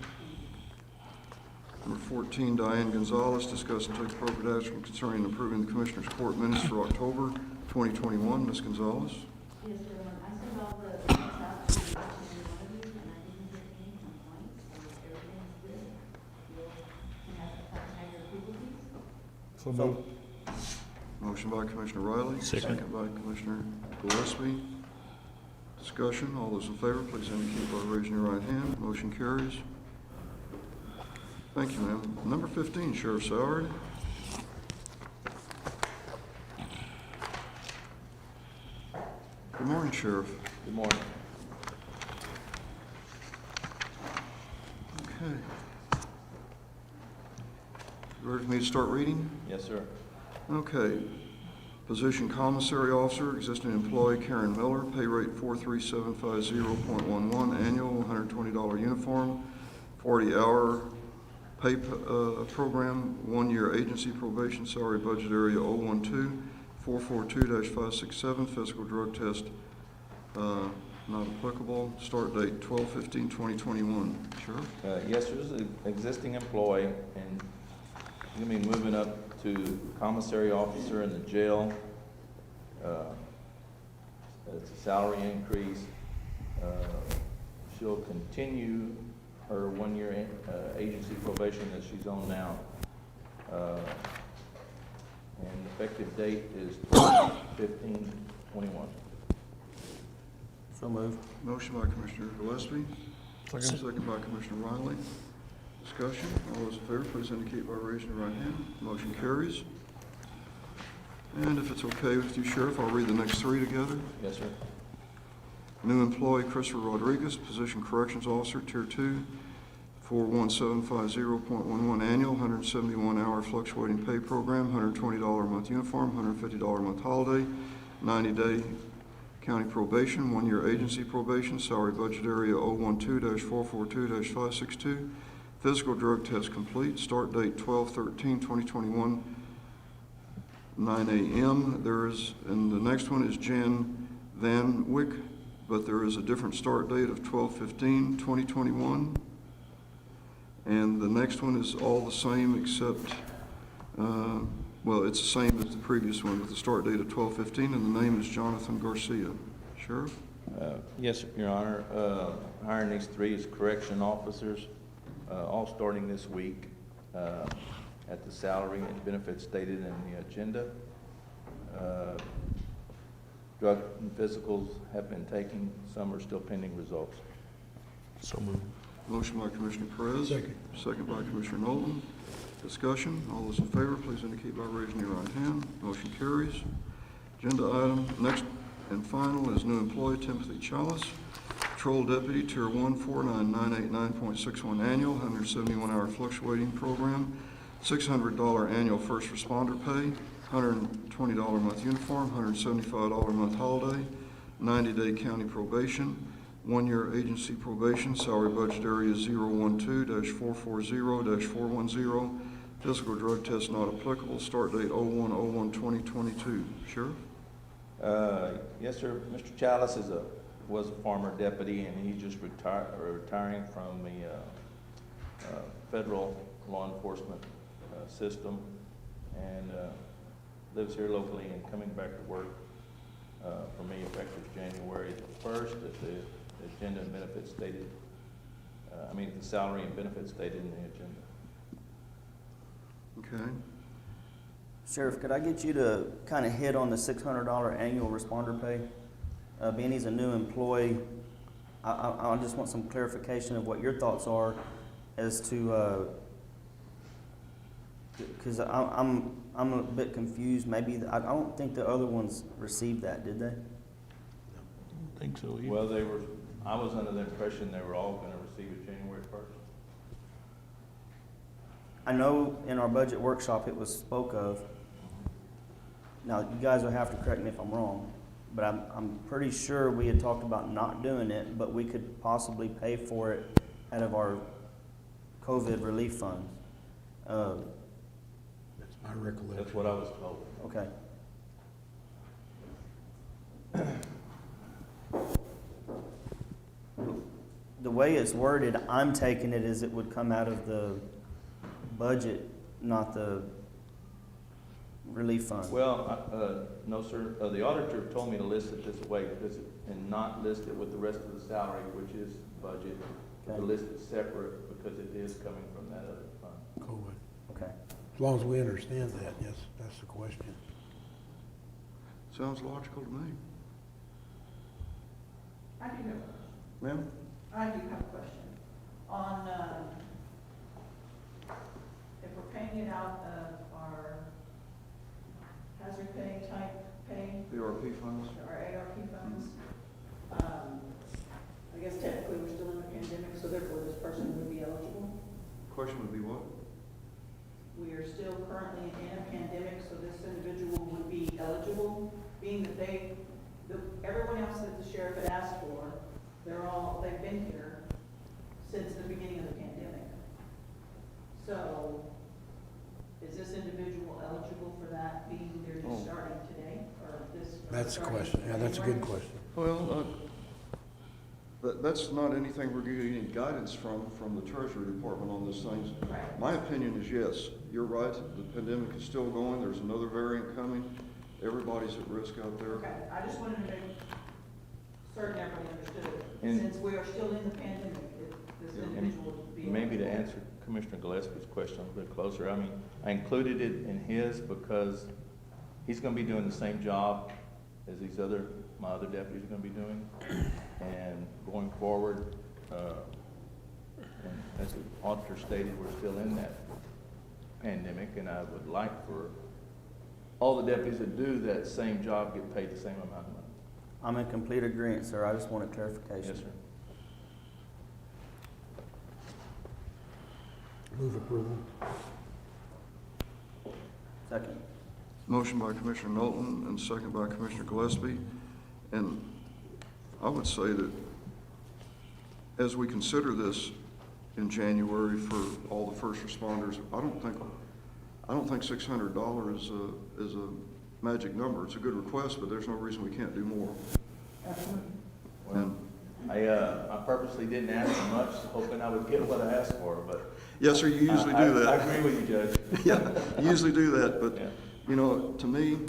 Number 14, Diane Gonzalez. Discuss and take appropriate action concerning approving the Commissioners Court minutes for October 2021. Ms. Gonzalez. Yes, gentlemen, I sent all the minutes out to each and every one of you, and I didn't get any complaints, so everything's good. You'll have your approval, please. So moved. Motion by Commissioner Riley. Second. by Commissioner Gillespie. Discussion. All those in favor, please indicate by raising your right hand. Motion carries. Thank you, ma'am. Number 15, Sheriff Salary. Good morning, Sheriff. Good morning. Okay. Ready for me to start reading? Yes, sir. Okay. Position Commissary Officer, existing employee Karen Miller, pay rate 43750.11, annual $120 uniform, 40-hour pay program, 1-year agency probation, salary budget area 012-442-567, physical drug test not applicable, start date 12/15/2021. Sheriff? Yes, there's an existing employee, and he's gonna be moving up to commissary officer in the jail. It's a salary increase. She'll continue her 1-year agency probation that she's on now. And effective date is 12/15/21. So moved. Motion by Commissioner Gillespie. Second by Commissioner Riley. Discussion. All those in favor, please indicate by raising your right hand. Motion carries. And if it's okay with you, Sheriff, I'll read the next 3 together. Yes, sir. New employee Christopher Rodriguez, position Corrections Officer, Tier 2, 41750.11 annual, 171-hour fluctuating pay program, $120 a month uniform, $150 a month holiday, 90-day county probation, 1-year agency probation, salary budget area 012-442-562, physical drug test complete, start date 12/13/2021, 9 a.m. And the next one is Jan Van Wyck, but there is a different start date of 12/15/2021. And the next one is all the same except, well, it's the same as the previous one with the start date of 12/15, and the name is Jonathan Garcia. Sheriff? Yes, Your Honor. Hiring these 3 as correction officers, all starting this week at the salary and benefits stated in the agenda. Drug and physicals have been taken. Some are still pending results. So moved. Motion by Commissioner Perez. Second. Second by Commissioner Nolan. Discussion. All those in favor, please indicate by raising your right hand. Motion carries. Agenda item, next and final is new employee Timothy Chalice, Patrol Deputy, Tier 1, 49989.61 annual, 171-hour fluctuating program, $600 annual first responder pay, $120 a month uniform, $175 a month holiday, 90-day county probation, 1-year agency probation, salary budget area 012-440-410, physical drug test not applicable, start date 01/01/2022. Sheriff? Yes, sir. Mr. Chalice was a former deputy, and he's just retiring from the federal law enforcement system, and lives here locally and coming back to work for me effective January the 1st. At the agenda and benefits stated, the salary and benefits stated in the agenda. Okay. Sheriff, could I get you to kind of hit on the $600 annual responder pay? Being he's a new employee, I just want some clarification of what your thoughts are as to, because I'm a bit confused. Maybe, I don't think the other ones received that, did they? I don't think so either. Well, I was under the impression they were all gonna receive it January 1st. I know in our budget workshop it was spoke of. Now, you guys will have to correct me if I'm wrong, but I'm pretty sure we had talked about not doing it, but we could possibly pay for it out of our COVID relief funds. That's my recollection. That's what I was told. Okay. The way it's worded, I'm taking it as it would come out of the budget, not the relief fund. Well, no, sir. The auditor told me to list it this way and not list it with the rest of the salary, which is budget, but to Okay. list it separate because it is coming from that other fund. COVID. Okay. As long as we understand that, yes, that's the question. Sounds logical to me. I do have, Ma'am? I do have a question. On, if we're paying it out of our hazard pay type pay, The ARP funds? our ARP funds, I guess technically we're still in the pandemic, so therefore this person would be eligible. Question would be what? We are still currently in a pandemic, so this individual would be eligible, being that everyone else that the sheriff had asked for, they've been here since the beginning of the pandemic. So, is this individual eligible for that, being they're just starting today, or this? That's the starting question. Yeah, that's a good January? question. Well, that's not anything we're getting any guidance from the Treasury Department on these things. Right. My opinion is yes, you're right, the pandemic is still going, there's another variant coming, everybody's at risk out there. Okay, I just wanted to make certain everybody understood it. And- Since we are still in the pandemic, this individual would be. Maybe to eligible. answer Commissioner Gillespie's question a little bit closer, I included it in his because he's gonna be doing the same job as my other deputies are gonna be doing. And going forward, and as the auditor stated, we're still in that pandemic, and I would like for all the deputies that do that same job get paid the same amount of money. I'm in complete agreement, sir. I just wanted clarification. Yes, sir. Move approval. Second. Motion by Commissioner Knowlton and second by Commissioner Gillespie. And I would say that as we consider this in January for all the first responders, I don't think $600 is a magic number. It's a good request, but there's no reason we can't do more. And I purposely didn't ask for much, hoping I would get what I asked for, but. yes, sir, you usually do that. I agree with you, Judge. Yeah, you usually do that, but, Yeah. you know, to me,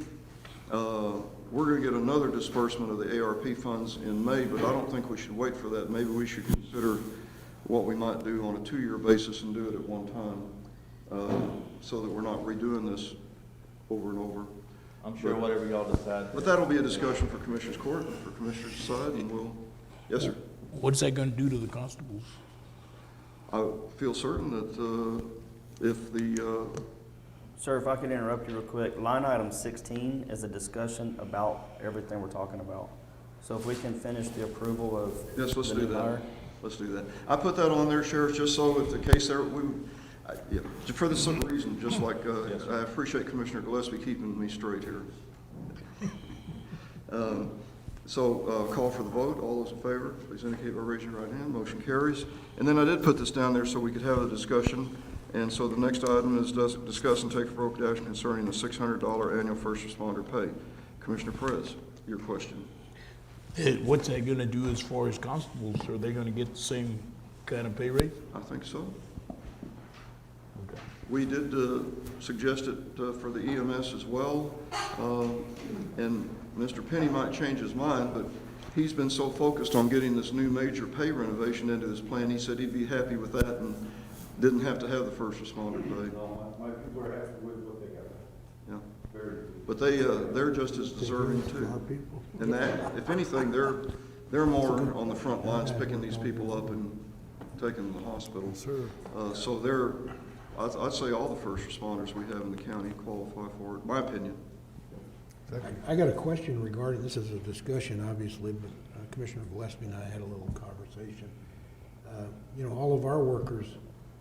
we're gonna get another disbursement of the ARP funds in May, but I don't think we should wait for that. Maybe we should consider what we might do on a 2-year basis and do it at one time, so that we're not redoing this over and over. I'm sure whatever y'all decide. But that'll be a discussion for Commissioners Court, and for Commissioners to decide, and we'll, yes, sir. What's that gonna do to the constables? I feel certain that, if the, Sir, if I could interrupt you real quick, line item 16 is a discussion about everything we're talking about. So if we can finish the approval of yes, let's the do new that. hire. Let's do that. I put that on there, Sheriff, just so if the case there, yeah, for the simple reason, just like, Yes, sir. I appreciate Commissioner Gillespie keeping me straight here. Call for the vote. All those in favor, please indicate by raising your right hand. Motion carries. And then I did put this down there so we could have a discussion. And so the next item is discuss and take appropriate action concerning the $600 annual first responder pay. Commissioner Perez, your question. What's that gonna do as far as constables? Are they gonna get the same kind of pay rate? I think so. Okay. We did suggest it for the EMS as well, and Mr. Penny might change his mind, but he's been so focused on getting this new major pay renovation into his plan, he said he'd be happy with that and didn't have to have the first responder pay. My people are happy with what they got. Yeah. Very. But they're just as deserving too. Our people. And that, if anything, they're more on the front lines picking these people up and taking them to the hospital. Sir. So I'd say all the first responders we have in the county qualify for it, my opinion. I got a question regarding, this is a discussion, obviously, but Commissioner Gillespie and I had a little conversation. You know, all of our workers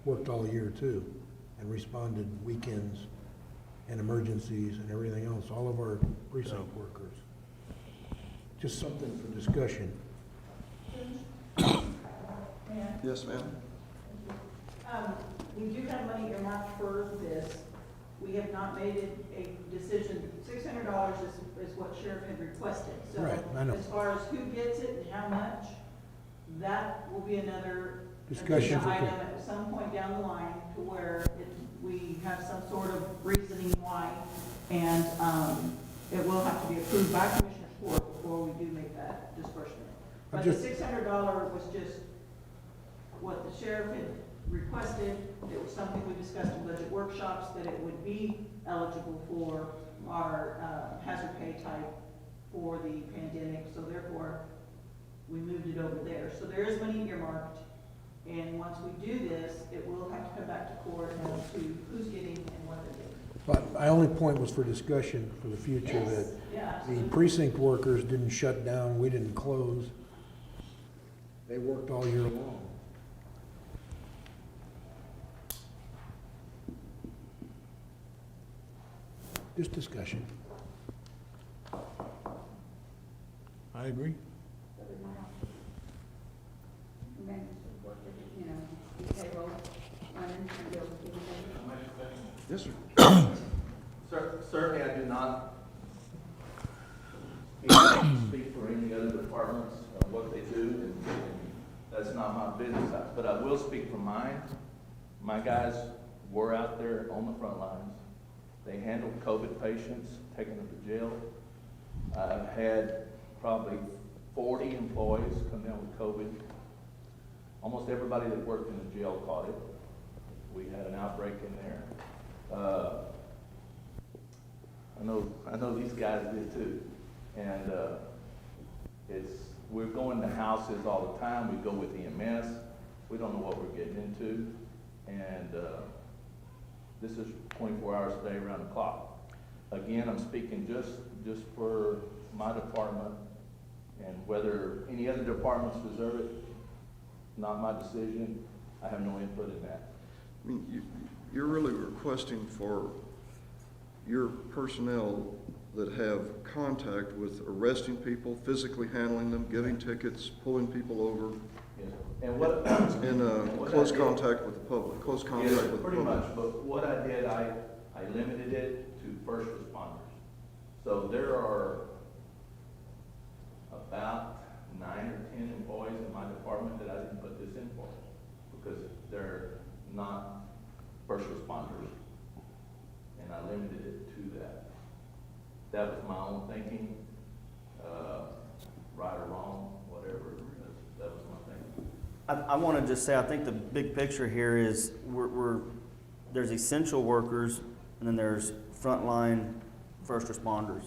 worked all year too, and responded weekends and emergencies and everything else, all of our precinct workers. Just something for discussion. Yes, ma'am? We do have money earmarked for this. We have not made it a decision. $600 is what Sheriff had requested. So Right, I know. as far as who gets it and how much, that will be another Discussion agenda for- item at some point down the line to where we have some sort of reasoning why. And, it will have to be approved by Commissioner Court before we do make that disbursement. But the $600 was just what the sheriff had requested. It was something we discussed in budget workshops, that it would be eligible for our hazard pay type for the pandemic, so therefore, we moved it over there. So there is money earmarked, and once we do this, it will have to come back to court as to who's getting and what they're getting. But my only point was for discussion for the future, that Yeah, the absolutely. precinct workers didn't shut down, we didn't close. They worked all year long. Just discussion. I agree. And then support it, you know, keep payroll running and deal with everything. Yes, sir. Certainly, I do not speak for any other departments of what they do, and that's not my business. But I will speak for mine. My guys were out there on the front lines. They handled COVID patients, taking them to jail. I've had probably 40 employees come down with COVID. Almost everybody that worked in the jail caught it. We had an outbreak in there. I know these guys did too. And we're going to houses all the time. We go with EMS. We don't know what we're getting into. And this is 24 hours a day, around the clock. Again, I'm speaking just for my department, and whether any other departments deserve it, not my decision. I have no input in that. I mean, you're really requesting for your personnel that have contact with arresting people, physically handling them, giving tickets, pulling people over, Yes. And what? and what I close did- contact with the public, close Yes, contact with the pretty public. much, but what I did, I limited it to first responders. So there are about 9 or 10 employees in my department that I didn't put this in for, because they're not first responders. And I limited it to that. That was my own thinking, right or wrong, whatever, that was my thinking. I want to just say, I think the big picture here is there's essential workers and then there's frontline first responders.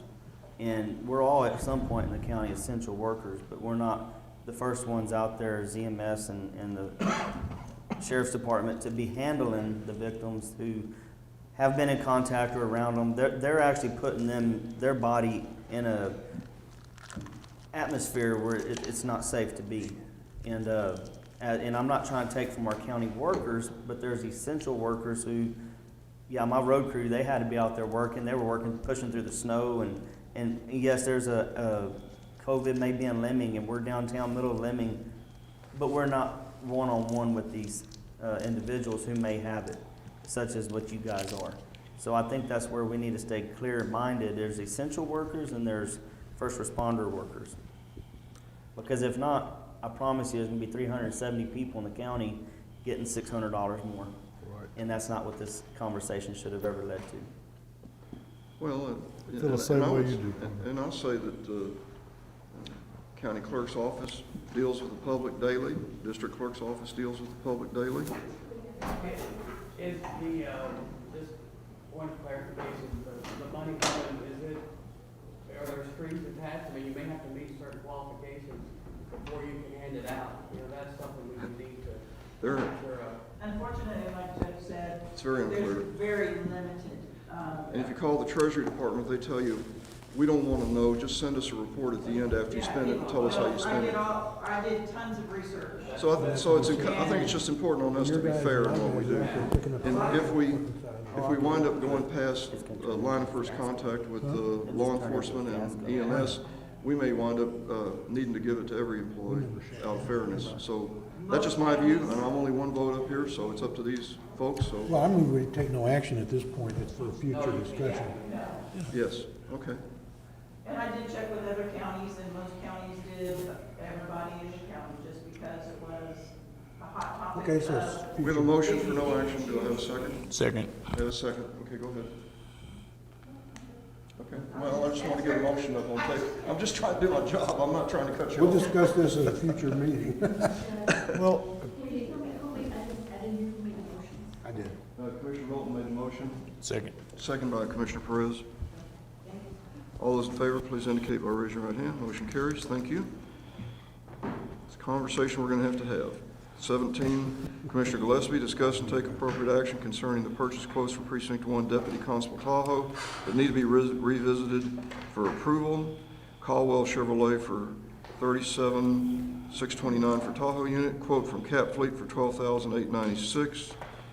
And we're all at some point in the county essential workers, but we're not the first ones out there as EMS and the sheriff's department to be handling the victims who have been in contact or around them. They're actually putting their body in a atmosphere where it's not safe to be. And I'm not trying to take from our county workers, but there's essential workers who, yeah, my road crew, they had to be out there working. They were working, pushing through the snow. And yes, there's a COVID may be in Lemming, and we're downtown, middle of Lemming, but we're not one-on-one with these individuals who may have it, such as what you guys are. So I think that's where we need to stay clear-minded. There's essential workers and there's first responder workers. Because if not, I promise you, there's gonna be 370 people in the county getting $600 more. Right. And that's not what this conversation should have ever led to. Well, Feel the same way you do. And I'll say that the county clerk's office deals with the public daily, district clerk's office deals with the public daily. Is the, just one clarification, the money coming, are there strings attached? I mean, you may have to meet certain qualifications before you can hand it out. You know, that's something we would need to There, make sure of. Unfortunately, like Jeff said, it's very unclear. there's very limited, And if you call the Treasury Department, they tell you, we don't want to know, just send us a report at the end after you spend it and tell us how you spend it. I did tons of research. So I think it's just important on us to be fair in what we do. And if we wind up going past line of first contact with law enforcement and EMS, we may wind up needing to give it to every employee out of fairness. So that's just my view, and I'm only one vote up here, so it's up to these folks, so. Well, I'm going to take no action at this point. It's for future discussion. Yes, okay. And I did check with other counties, and most counties did everybody in the county, just because it was a hot topic. Okay, so We have a motion for no action. Do I have a second? Second. I have a second. Okay, go ahead. Okay, well, I just want to get a motion up on tape. I'm just trying to do my job. I'm not trying to cut you We'll off. discuss this at a future meeting. Well, I did. Commissioner Milton made a motion, second. second by Commissioner Perez. All those in favor, please indicate by raising your right hand. Motion carries. Thank you. It's a conversation we're going to have. 17, Commissioner Gillespie, discuss and take appropriate action concerning the purchase quotes for Precinct 1 Deputy Constable Tahoe that need to be revisited for approval. Caldwell Chevrolet for $37,629 for Tahoe unit. Quote from Cap Fleet for $12,896.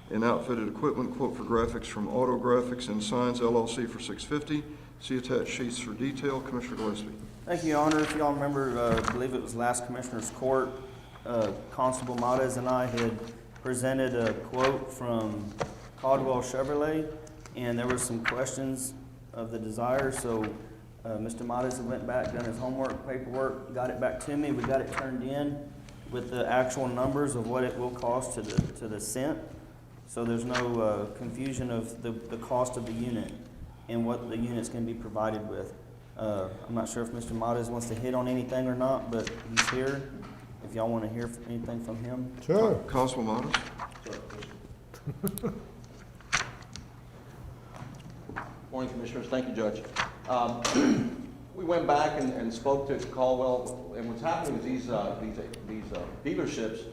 And outfitted equipment, quote for graphics from Auto Graphics and Signs LLC for $650. See attached sheets for detail. Commissioner Gillespie. Thank you, Your Honor. If y'all remember, I believe it was last Commissioner's Court, Constable Mates and I had presented a quote from Caldwell Chevrolet, and there were some questions of the desire, so Mr. Mates went back, done his homework, paperwork, got it back to me. We got it turned in with the actual numbers of what it will cost to the cent, so there's no confusion of the cost of the unit and what the unit's going to be provided with. I'm not sure if Mr. Mates wants to hit on anything or not, but he's here. If y'all want to hear anything from him. Sure. Constable Mates. Morning, Commissioners. Thank you, Judge. We went back and spoke to Caldwell, and what's happening is these dealerships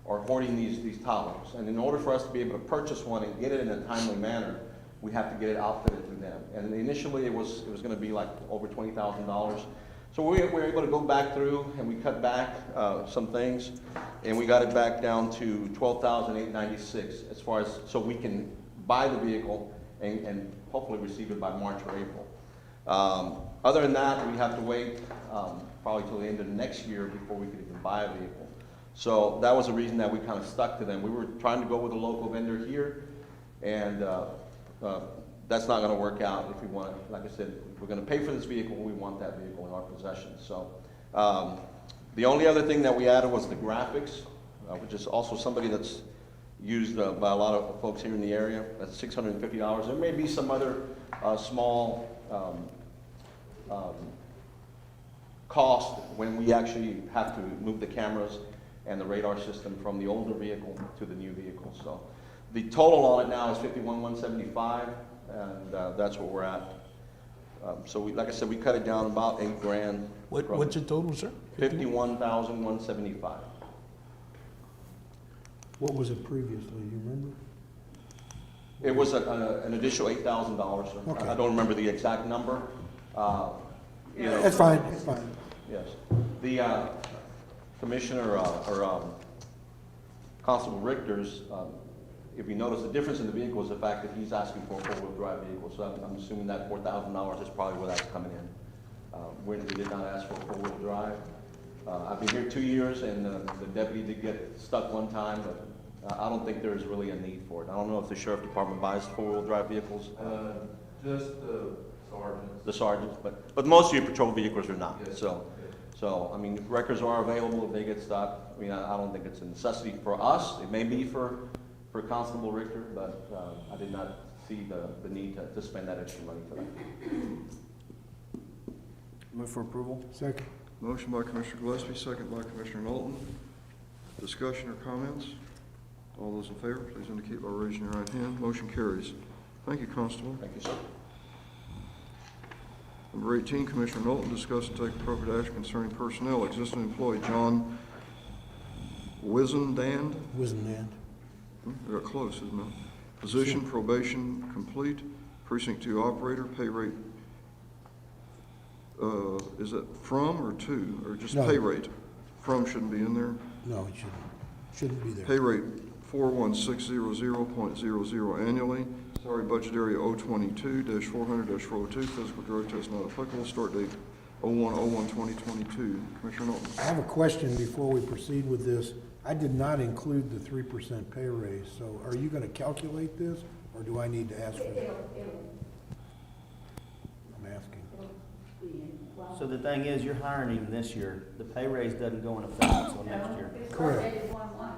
are hoarding these Tahoes. And in order for us to be able to purchase one and get it in a timely manner, we have to get it outfitted through them. And initially, it was going to be like over $20,000. So we were able to go back through and we cut back some things, and we got it back down to $12,896 as far as, so we can buy the vehicle and hopefully receive it by March or April. Other than that, we have to wait probably till the end of next year before we could even buy a vehicle. So that was the reason that we kind of stuck to them. We were trying to go with a local vendor here, and that's not gonna work out if we want, like I said, we're gonna pay for this vehicle, we want that vehicle in our possession. So the only other thing that we added was the graphics, which is also somebody that's used by a lot of folks here in the area. That's $650. There may be some other small cost when we actually have to move the cameras and the radar system from the older vehicle to the new vehicle. So the total on it now is $51,175, and that's what we're at. So we, like I said, we cut it down about $8,000. What's your total, sir? $51,175. What was it previously, do you remember? It was an additional $8,000. Okay. I don't remember the exact number. You know, That's fine, that's fine. yes. The Commissioner, Constable Richter's, if you notice, the difference in the vehicle is the fact that he's asking for a four-wheel drive vehicle. So I'm assuming that $4,000 is probably where that's coming in. We did not ask for a four-wheel drive. I've been here 2 years, and the deputy did get stuck one time, but I don't think there's really a need for it. I don't know if the sheriff department buys four-wheel drive vehicles. Just the sergeants. The sergeants, but most of your patrol vehicles are not. Yes. So I mean, records are available if they get stuck. I mean, I don't think it's a necessity for us. It may be for Constable Richter, but I did not see the need to spend that extra money for that. Move for approval? Second. Motion by Commissioner Gillespie, second by Commissioner Knowlton. Discussion or comments? All those in favor, please indicate by raising your right hand. Motion carries. Thank you, Constable. Thank you, sir. Number 18, Commissioner Knowlton, discuss and take appropriate action concerning personnel. Existing employee John Wizendand. Wizenand. They're close, isn't it? Position probation complete. Precinct 2 operator, pay rate, is it from or to, or just No. pay rate? From shouldn't be in there. No, it shouldn't be there. Pay rate 41600.00 annually. Salary budget area 022-400-402. Physical drug test not applicable. Start date 01/01/2022. Commissioner Knowlton. I have a question before we proceed with this. I did not include the 3% pay raise, so are you gonna calculate this, or do I need to ask for it? I'm asking. So the thing is, you're hiring him this year. The pay raise doesn't go in effect until next year. Correct.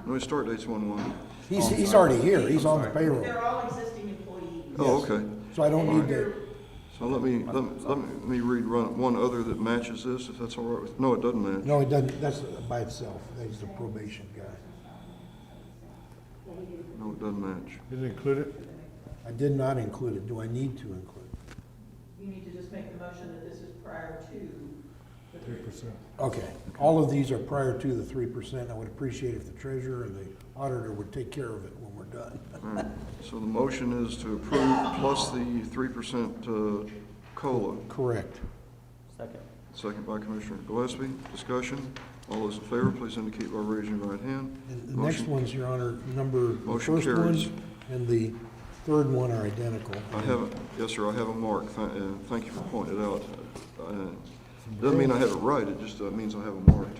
No, his start date's 1/1. He's already here, he's on the payroll. They're all existing employees. Oh, okay. So I don't need to, So let me read one other that matches this, if that's all right with, no, it doesn't match. no, it doesn't, that's by itself, that's the probation guy. No, it doesn't match. Is it included? I did not include it, do I need to include it? You need to just make the motion that this is prior to the 3%. Okay, all of these are prior to the 3%. I would appreciate if the treasurer and the auditor would take care of it when we're done. All right. So the motion is to approve plus the 3% COLA. Correct. Second. Second by Commissioner Gillespie. Discussion. All those in favor, please indicate by raising your right hand. And the next Motion- ones, Your Honor, the Motion first one carries. and the third one are identical. I have, yes, sir, I have a mark. Thank you for pointing it out. Doesn't mean I have it right, it just means I have it marked.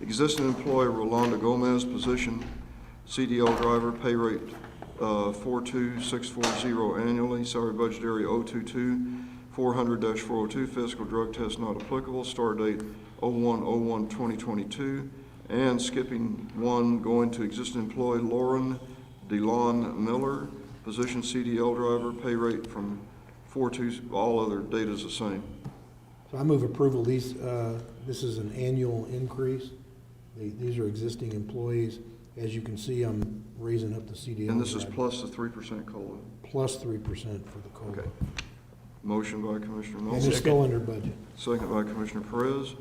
Existing employee Rolanda Gomez, position CDL driver, pay rate 42640 annually, salary budget area 022-400-402, physical drug test not applicable, start date 01/01/2022, and skipping one, going to existing employee Lauren DeLon Miller, position CDL driver, pay rate from 42, all other data is the same. So I move approval. These, this is an annual increase. These are existing employees. As you can see, I'm raising up the CDL. And this is driver. plus the 3% COLA. Plus 3% for the COLA. Okay. Motion by Commissioner And Knowlton. it's still under budget. Second by Commissioner Perez.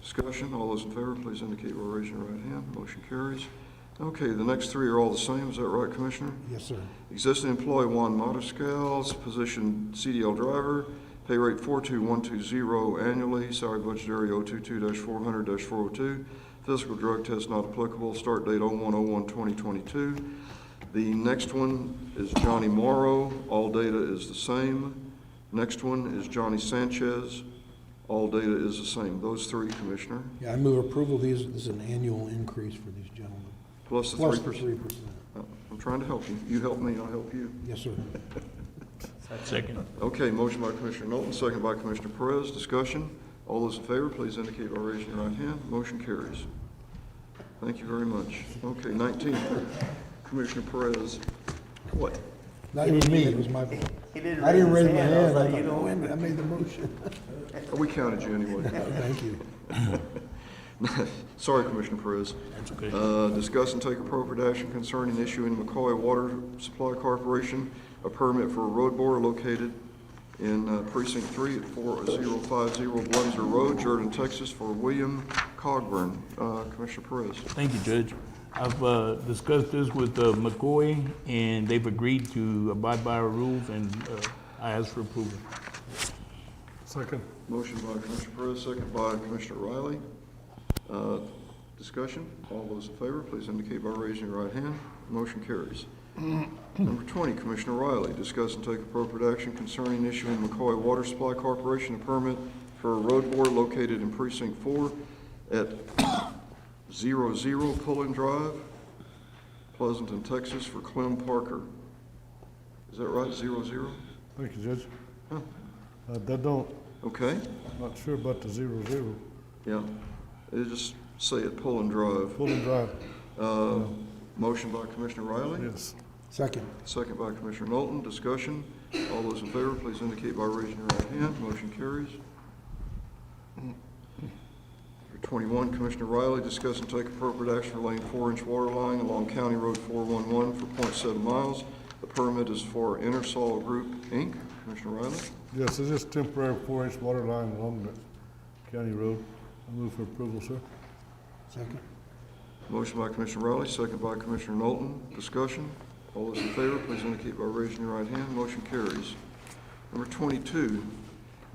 Discussion, all those in favor, please indicate by raising your right hand. Motion carries. Okay, the next three are all the same, is that right, Commissioner? Yes, sir. Existing employee Juan Matascal's position CDL driver, Pay rate 42120 annually, salary budget area 022-400-402. Physical drug test not applicable, start date 01/01/2022. The next one is Johnny Morrow, all data is the same. Next one is Johnny Sanchez, all data is the same. Those three, Commissioner, Yeah, I move approval. This is an annual increase for these gentlemen. plus the Plus 3%. the 3%. I'm trying to help you. You help me, I'll help you. Yes, sir. Second. Okay, motion by Commissioner Knowlton, second by Commissioner Perez. Discussion. All those in favor, please indicate by raising your right hand. Motion carries. Thank you very much. Okay, 19, Commissioner Perez. What? It was me, it was my fault. He didn't I didn't raise his my hand. I was hand. I like, thought, you know. oh, wait a minute, I made the motion. We counted you anyway. Thank you. Sorry, Commissioner Perez. That's okay. Discuss and take appropriate action concerning issuing McCoy Water Supply Corporation a permit for a road bore located in Precinct 3 at 4050 Blunzer Road, Jordan, Texas, for William Cogburn. Commissioner Perez. Thank you, Judge. I've discussed this with McCoy, and they've agreed to abide by our rules, and I ask for approval. Second. Motion by Commissioner Perez, second by Commissioner Riley. Discussion. All those in favor, please indicate by raising your right hand. Motion carries. Number 20, Commissioner Riley. Discuss and take appropriate action concerning issuing McCoy Water Supply Corporation a permit for a road bore located in Precinct 4 at 00 Pullen Drive, Pleasanton, Texas, for Clem Parker. Is that right, 00? Thank you, Judge. Huh. That don't, Okay, not sure about the 00. yeah. They just say it Pullen Drive. Fulton Drive, Motion by Commissioner Riley. yes. Second. Second by Commissioner Knowlton. Discussion. All those in favor, please indicate by raising your right hand. Motion carries. Number 21, Commissioner Riley. Discuss and take appropriate action for laying 4-inch water line along County Road 411 for .7 miles. The permit is for Intersol Group, Inc. Commissioner Riley. Yes, it's just temporary 4-inch water line along the county road. I move for approval, sir. Second. Motion by Commissioner Riley, second by Commissioner Knowlton. Discussion. All those in favor, please indicate by raising your right hand. Motion carries. Number 22,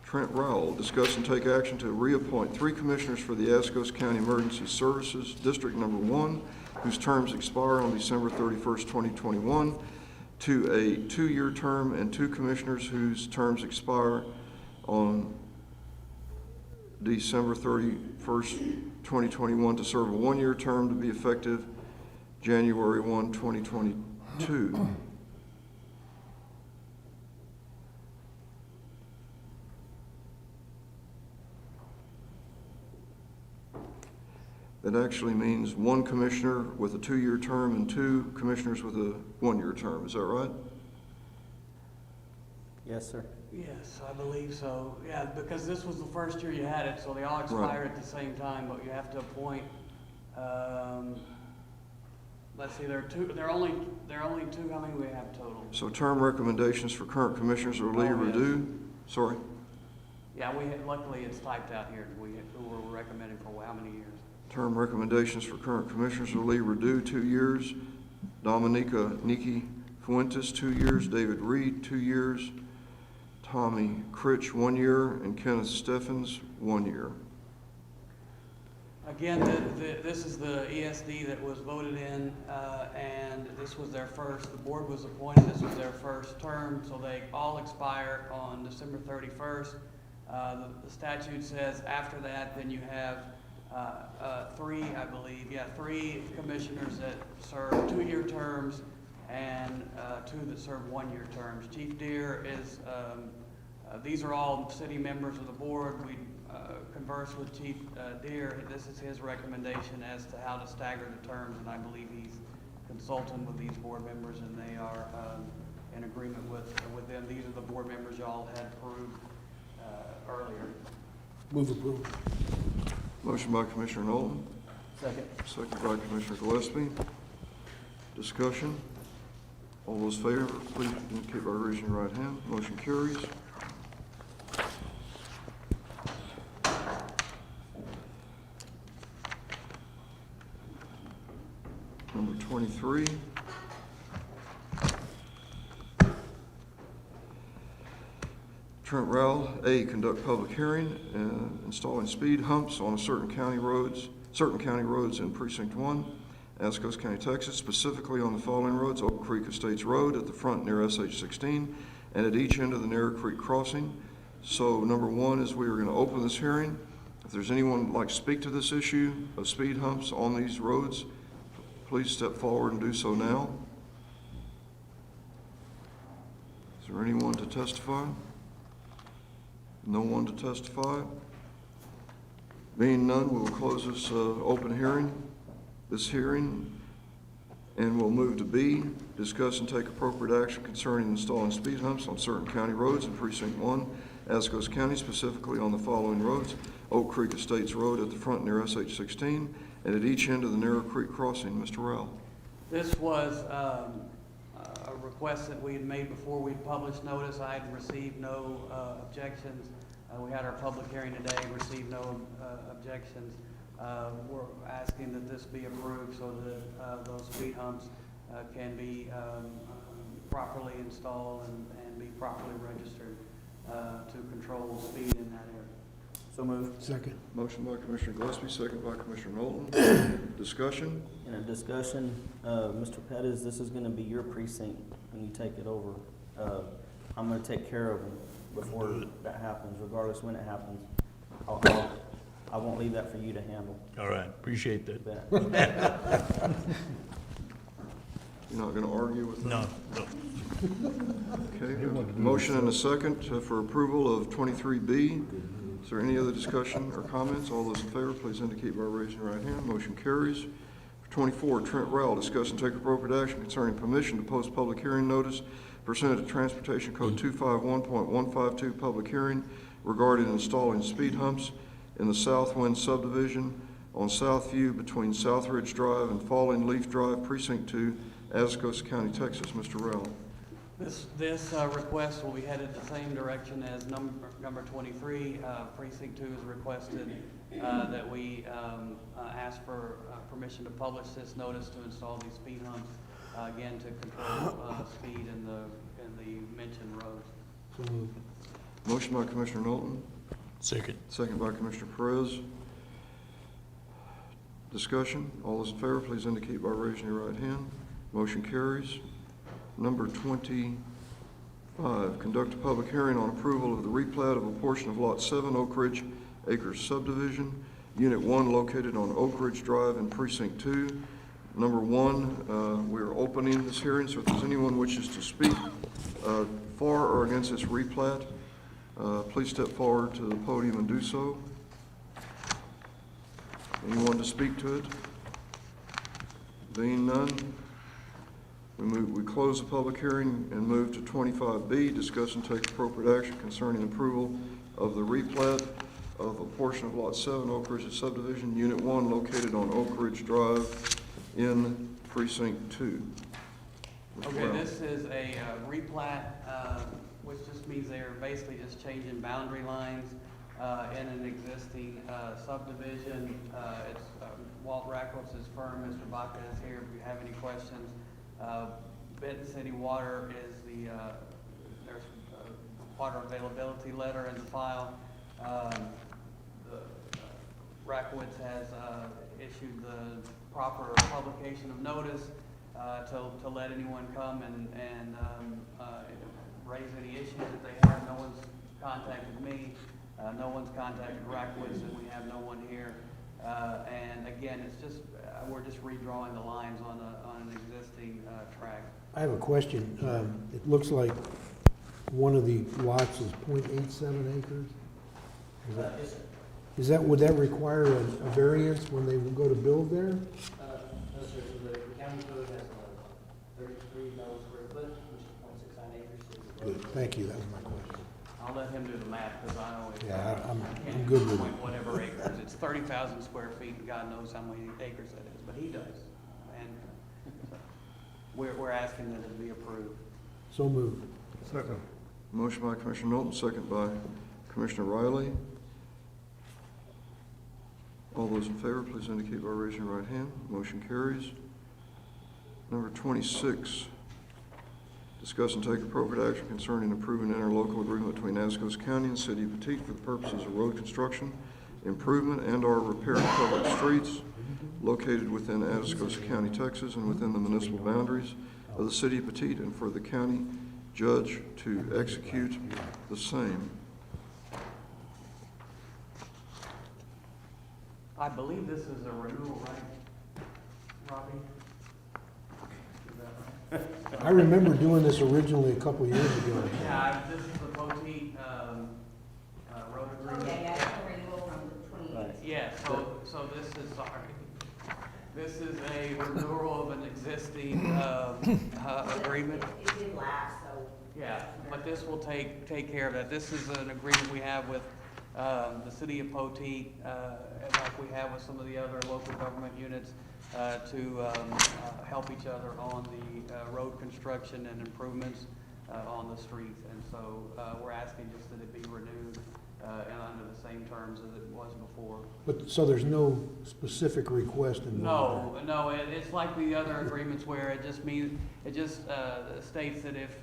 Trent Rowell. Discuss and take action to reappoint 3 commissioners for the Atascosa County Emergency Services District Number 1, whose terms expire on December 31st, 2021, to a 2-year term, and 2 commissioners whose terms expire on December 31st, 2021, to serve a 1-year term to be effective January 1, 2022. That actually means 1 commissioner with a 2-year term and 2 commissioners with a 1-year term. Is that right? Yes, sir. Yes, I believe so. Yeah, because this was the first year you had it, so they all expire at the same time, but you have to appoint, let's see, there are only 2, how many do we have total? So term recommendations for current commissioners are Lee Oh, yes. Redu. Sorry. Yeah, luckily it's typed out here, who we're recommending for how many years. Term recommendations for current commissioners are Lee Redu, 2 years. Dominica Nikki Fuentes, 2 years. David Reed, 2 years. Tommy Critch, 1 year. And Kenneth Steffens, 1 year. Again, this is the ESD that was voted in, and this was their first, the board was appointed, this was their first term, so they all expire on December 31st. The statute says after that, then you have 3, I believe, 3 commissioners that serve 2-year terms and 2 that serve 1-year terms. Chief Deere is, these are all city members of the board. We conversed with Chief Deere. This is his recommendation as to how to stagger the terms, and I believe he's consulting with these board members, and they are in agreement with them. These are the board members y'all had approved earlier. Move approval. Motion by Commissioner Knowlton. Second. Second by Commissioner Gillespie. Discussion. All those in favor, please indicate by raising your right hand. Motion carries. Number 23. Trent Rowell, A, conduct public hearing, installing speed humps on certain county roads in Precinct 1, Atascosa County, Texas, specifically on the following roads: Oak Creek Estates Road at the front near SH 16, and at each end of the Narrow Creek crossing. So number one is we are going to open this hearing. If there's anyone who'd like to speak to this issue of speed humps on these roads, please step forward and do so now. Is there anyone to testify? No one to testify? Being none, we'll close this open hearing, and we'll move to B, discuss and take appropriate action concerning installing speed humps on certain county roads in Precinct 1, Atascosa County, specifically on the following roads: Oak Creek Estates Road at the front near SH 16, and at each end of the Narrow Creek crossing. Mr. Rowell. This was a request that we had made before we published notice. I had received no objections. We had our public hearing today, received no objections. We're asking that this be approved so that those speed humps can be properly installed and be properly registered to control speed in that area. So moved. Second. Motion by Commissioner Gillespie, second by Commissioner Knowlton. Discussion? In a discussion, Mr. Pettis, this is gonna be your precinct when you take it over. I'm gonna take care of them before that happens, regardless when it happens. I won't leave that for you to handle. All right, appreciate that. That. You're not going to argue with that? No, no. Okay, motion and a second for approval of 23B. Is there any other discussion or comments? All those in favor, please indicate by raising your right hand. Motion carries. For 24, Trent Rowell, discuss and take appropriate action concerning permission to post public hearing notice pursuant to Transportation Code 251.152, public hearing regarding installing speed humps in the Southwind subdivision on Southview between Southridge Drive and Falling Leaf Drive, Precinct 2, Atascosa County, Texas. Mr. Rowell. This request will be headed the same direction as number 23. Precinct 2 has requested that we ask for permission to publish this notice to install these speed humps, again, to control speed in the mentioned roads. So moved. Motion by Commissioner Knowlton. Second. Second by Commissioner Perez. Discussion. All those in favor, please indicate by raising your right hand. Motion carries. Number 25, conduct a public hearing on approval of the replat of a portion of Lot 7, Oak Ridge Acres subdivision, Unit 1, located on Oak Ridge Drive in Precinct 2. Number 1, we are opening this hearing, so if there's anyone wishes to speak for or against this replat, please step forward to the podium and do so. Anyone to speak to it? Being none, we close the public hearing and move to 25B, discuss and take appropriate action concerning approval of the replat of a portion of Lot 7, Oak Ridge subdivision, Unit 1, located on Oak Ridge Drive in Precinct 2. Mr. Okay, Brown. this is a replat, which just means they're basically just changing boundary lines in an existing subdivision. It's Walt Rackles' firm. Mr. Baca is here if you have any questions. Benton City Water is there's a water availability letter in the file. Rackowitz has issued the proper publication of notice to let anyone come and raise any issues that they have. No one's contacted me, no one's contacted Rackowitz, and we have no one here. And again, it's just we're just redrawing the lines on an existing track. I have a question. It looks like one of the lots is .87 acres. Would that require a variance when they will go to build there? No, sir, so the county code has 33,000 square foot, which is .69 acres. Good, thank you, that was my question. I'll let him do the math, because I always Yeah, I'm can't good with point it. whatever acres. It's 30,000 square feet, and God knows how many acres that is, but he does. And so we're asking that it be approved. So moved. Second. Motion by Commissioner Knowlton, second by Commissioner Riley. All those in favor, please indicate by raising your right hand. Motion carries. Number 26, Discuss and take appropriate action concerning approving an interlocal agreement between Atascosa County and the City of Petite for the purposes of road construction, improvement, and/or repair of public streets located within Atascosa County, Texas, and within the municipal boundaries of the City of Petite, and for the county judge to execute the same. I believe this is a renewal, right, Robbie? Is that right? I remember doing this originally a couple years ago. Yeah, this is the Poteet, road agreement. Okay, yeah, it's a renewal from the 2018. Yeah, so this is, sorry, this is a renewal of an existing, agreement. It did lapse, so. Yeah, but this will take care of that. This is an agreement we have with, the City of Poteet, and like we have with some of the other local government units, to, help each other on the, road construction and improvements, on the streets. And so, we're asking just that it be renewed, and under the same terms as it was before. But, so there's no specific request involved? No, it's like the other agreements where it just means, it just, states that if,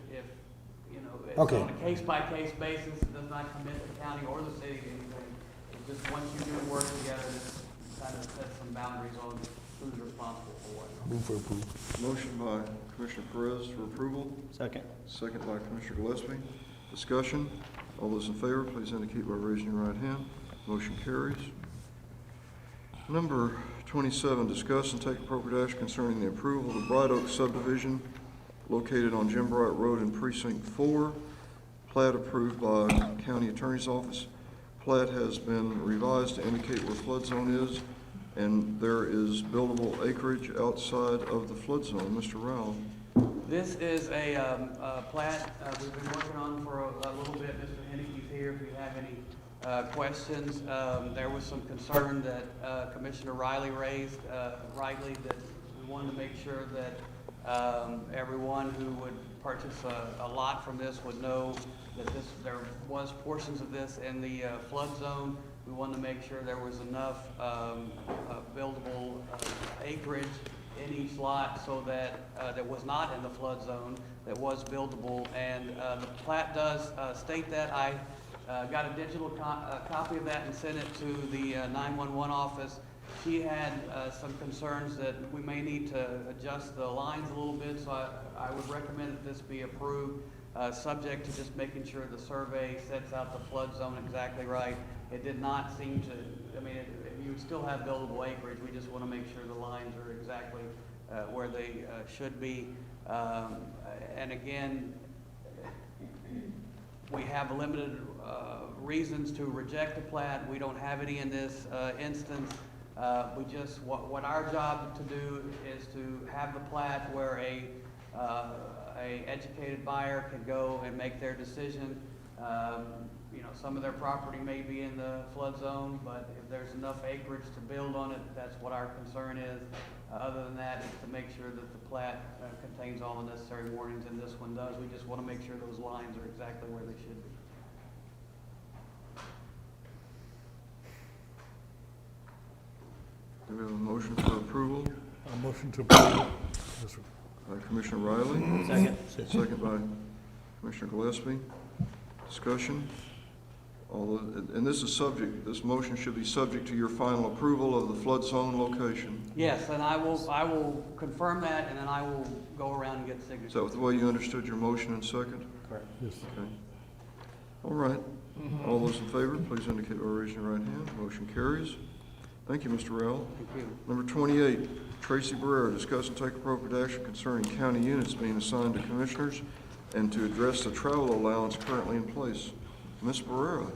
you know, it's Okay. on a case-by-case basis, it does not commit the county or the city to anything. It just, once you do work together, this kind of sets some boundaries on who's responsible for what. Move for approval. Motion by Commissioner Perez for approval, Second. second by Commissioner Gillespie. Discussion. All those in favor, please indicate by raising your right hand. Motion carries. Number 27, discuss and take appropriate action concerning the approval of the Bright Oak subdivision located on Jim Bright Road in Precinct 4. Plat approved by County Attorney's Office. Plat has been revised to indicate where flood zone is, and there is buildable acreage outside of the flood zone. Mr. Rowell. This is a plat we've been working on for a little bit. Mr. Hennicke's here if you have any questions. There was some concern that Commissioner Riley raised, rightly, that we wanted to make sure that everyone who would purchase a lot from this would know that there was portions of this in the flood zone. We wanted to make sure there was enough buildable acreage in each lot so that that was not in the flood zone, that was buildable. And the plat does state that. I got a digital copy of that and sent it to the 911 office. She had some concerns that we may need to adjust the lines a little bit, so I would recommend that this be approved, subject to just making sure the survey sets out the flood zone exactly right. It did not seem to, I mean, you would still have buildable acreage. We just want to make sure the lines are exactly where they should be. And again, we have limited reasons to reject the plat. We don't have any in this instance. We just, what our job to do is to have the plat where a educated buyer can go and make their decision. You know, some of their property may be in the flood zone, but if there's enough acreage to build on it, that's what our concern is. Other than that, is to make sure that the plat contains all the necessary warnings, and this one does. We just want to make sure those lines are exactly where they should be. Do we have a motion for approval? A motion to approve. Yes, sir. By Commissioner Riley. Second. Second by Commissioner Gillespie. Discussion. And this is subject, this motion should be subject to your final approval of the flood zone location. Yes, and I will confirm that, and then I will go around and get Is signatures. that the way you understood your motion and second? Correct. Yes. Okay. All right. All those in favor, please indicate by raising your right hand. Motion carries. Thank you, Mr. Rowell. Thank you. Number 28, Tracy Barrera, discuss and take appropriate action concerning county units being assigned to commissioners and to address the travel allowance currently in place. Ms. Barrera.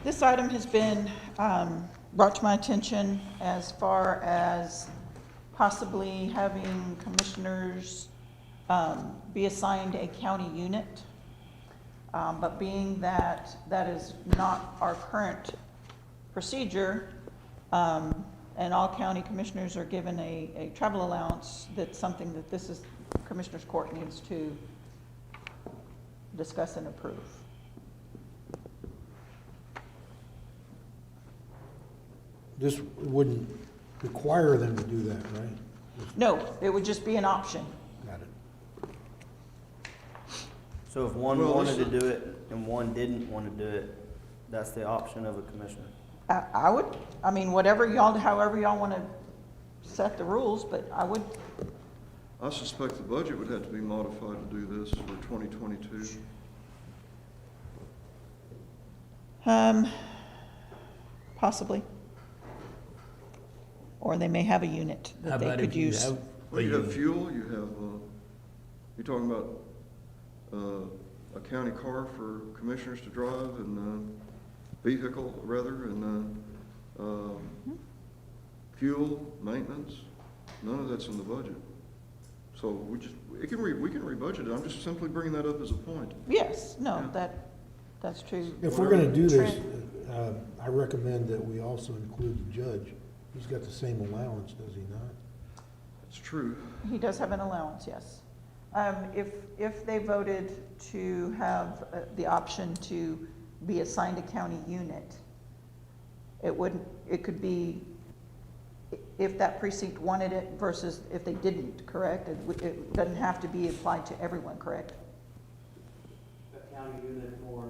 This item has been brought to my attention as far as possibly having commissioners be assigned a county unit. But being that that is not our current procedure, and all county commissioners are given a travel allowance, that's something that this is, Commissioners Court needs to discuss and approve. this wouldn't require them to do that, right? No, it would just be an option. Got it. So if one Well, wanted this to do it and one didn't want to do it, that's the option of a commissioner. I would, I mean, whatever y'all, however y'all want to set the rules, but I would, I suspect the budget would have to be modified to do this for 2022. Possibly. Or they may have a unit How that they about could if you use. have? Well, you have fuel, you have, you're talking about, a county car for commissioners to drive and, vehicle rather, and, fuel, maintenance, none of that's in the budget. So we can rebudget it, I'm just simply bringing that up as a point. Yes, no, Yeah. that's true. If we're gonna do this, Trent. I recommend that we also include the judge. He's got the same allowance, does he not? It's true. He does have an allowance, yes. If they voted to have the option to be assigned a county unit, it could be, if that precinct wanted it versus if they didn't, correct? It doesn't have to be applied to everyone, correct? A county unit for.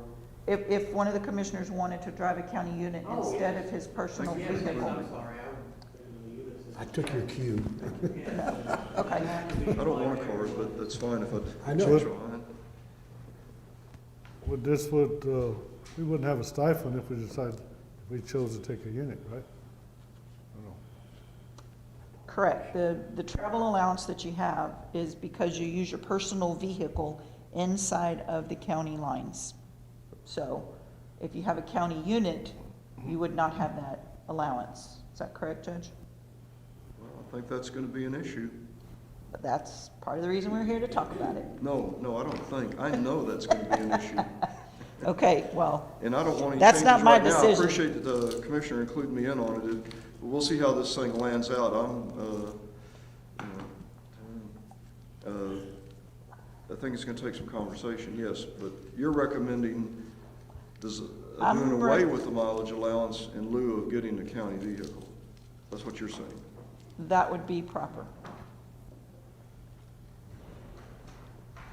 If one of the commissioners wanted to drive a county unit Oh, instead yes. of his personal Yes, vehicle. I'm sorry, I was in the unit system. I took your cue. Okay. I don't want a car, but that's fine if I I know. change my mind. Would this we wouldn't have a stipend if we chose to take a unit, right? I don't know. Correct. The travel allowance that you have is because you use your personal vehicle inside of the county lines. So if you have a county unit, you would not have that allowance. Is that correct, Judge? Well, I think that's gonna be an issue. But that's part of the reason we're here to talk about it. No, I don't think, I know that's gonna be an issue. Okay, well, And I don't want any That's changes not my right now. I decision. appreciate that the commissioner included me in on it. But we'll see how this thing lands out. I think it's gonna take some conversation, yes, but you're recommending I'm doing re- away with the mileage allowance in lieu of getting the county vehicle. That's what you're saying. that would be proper.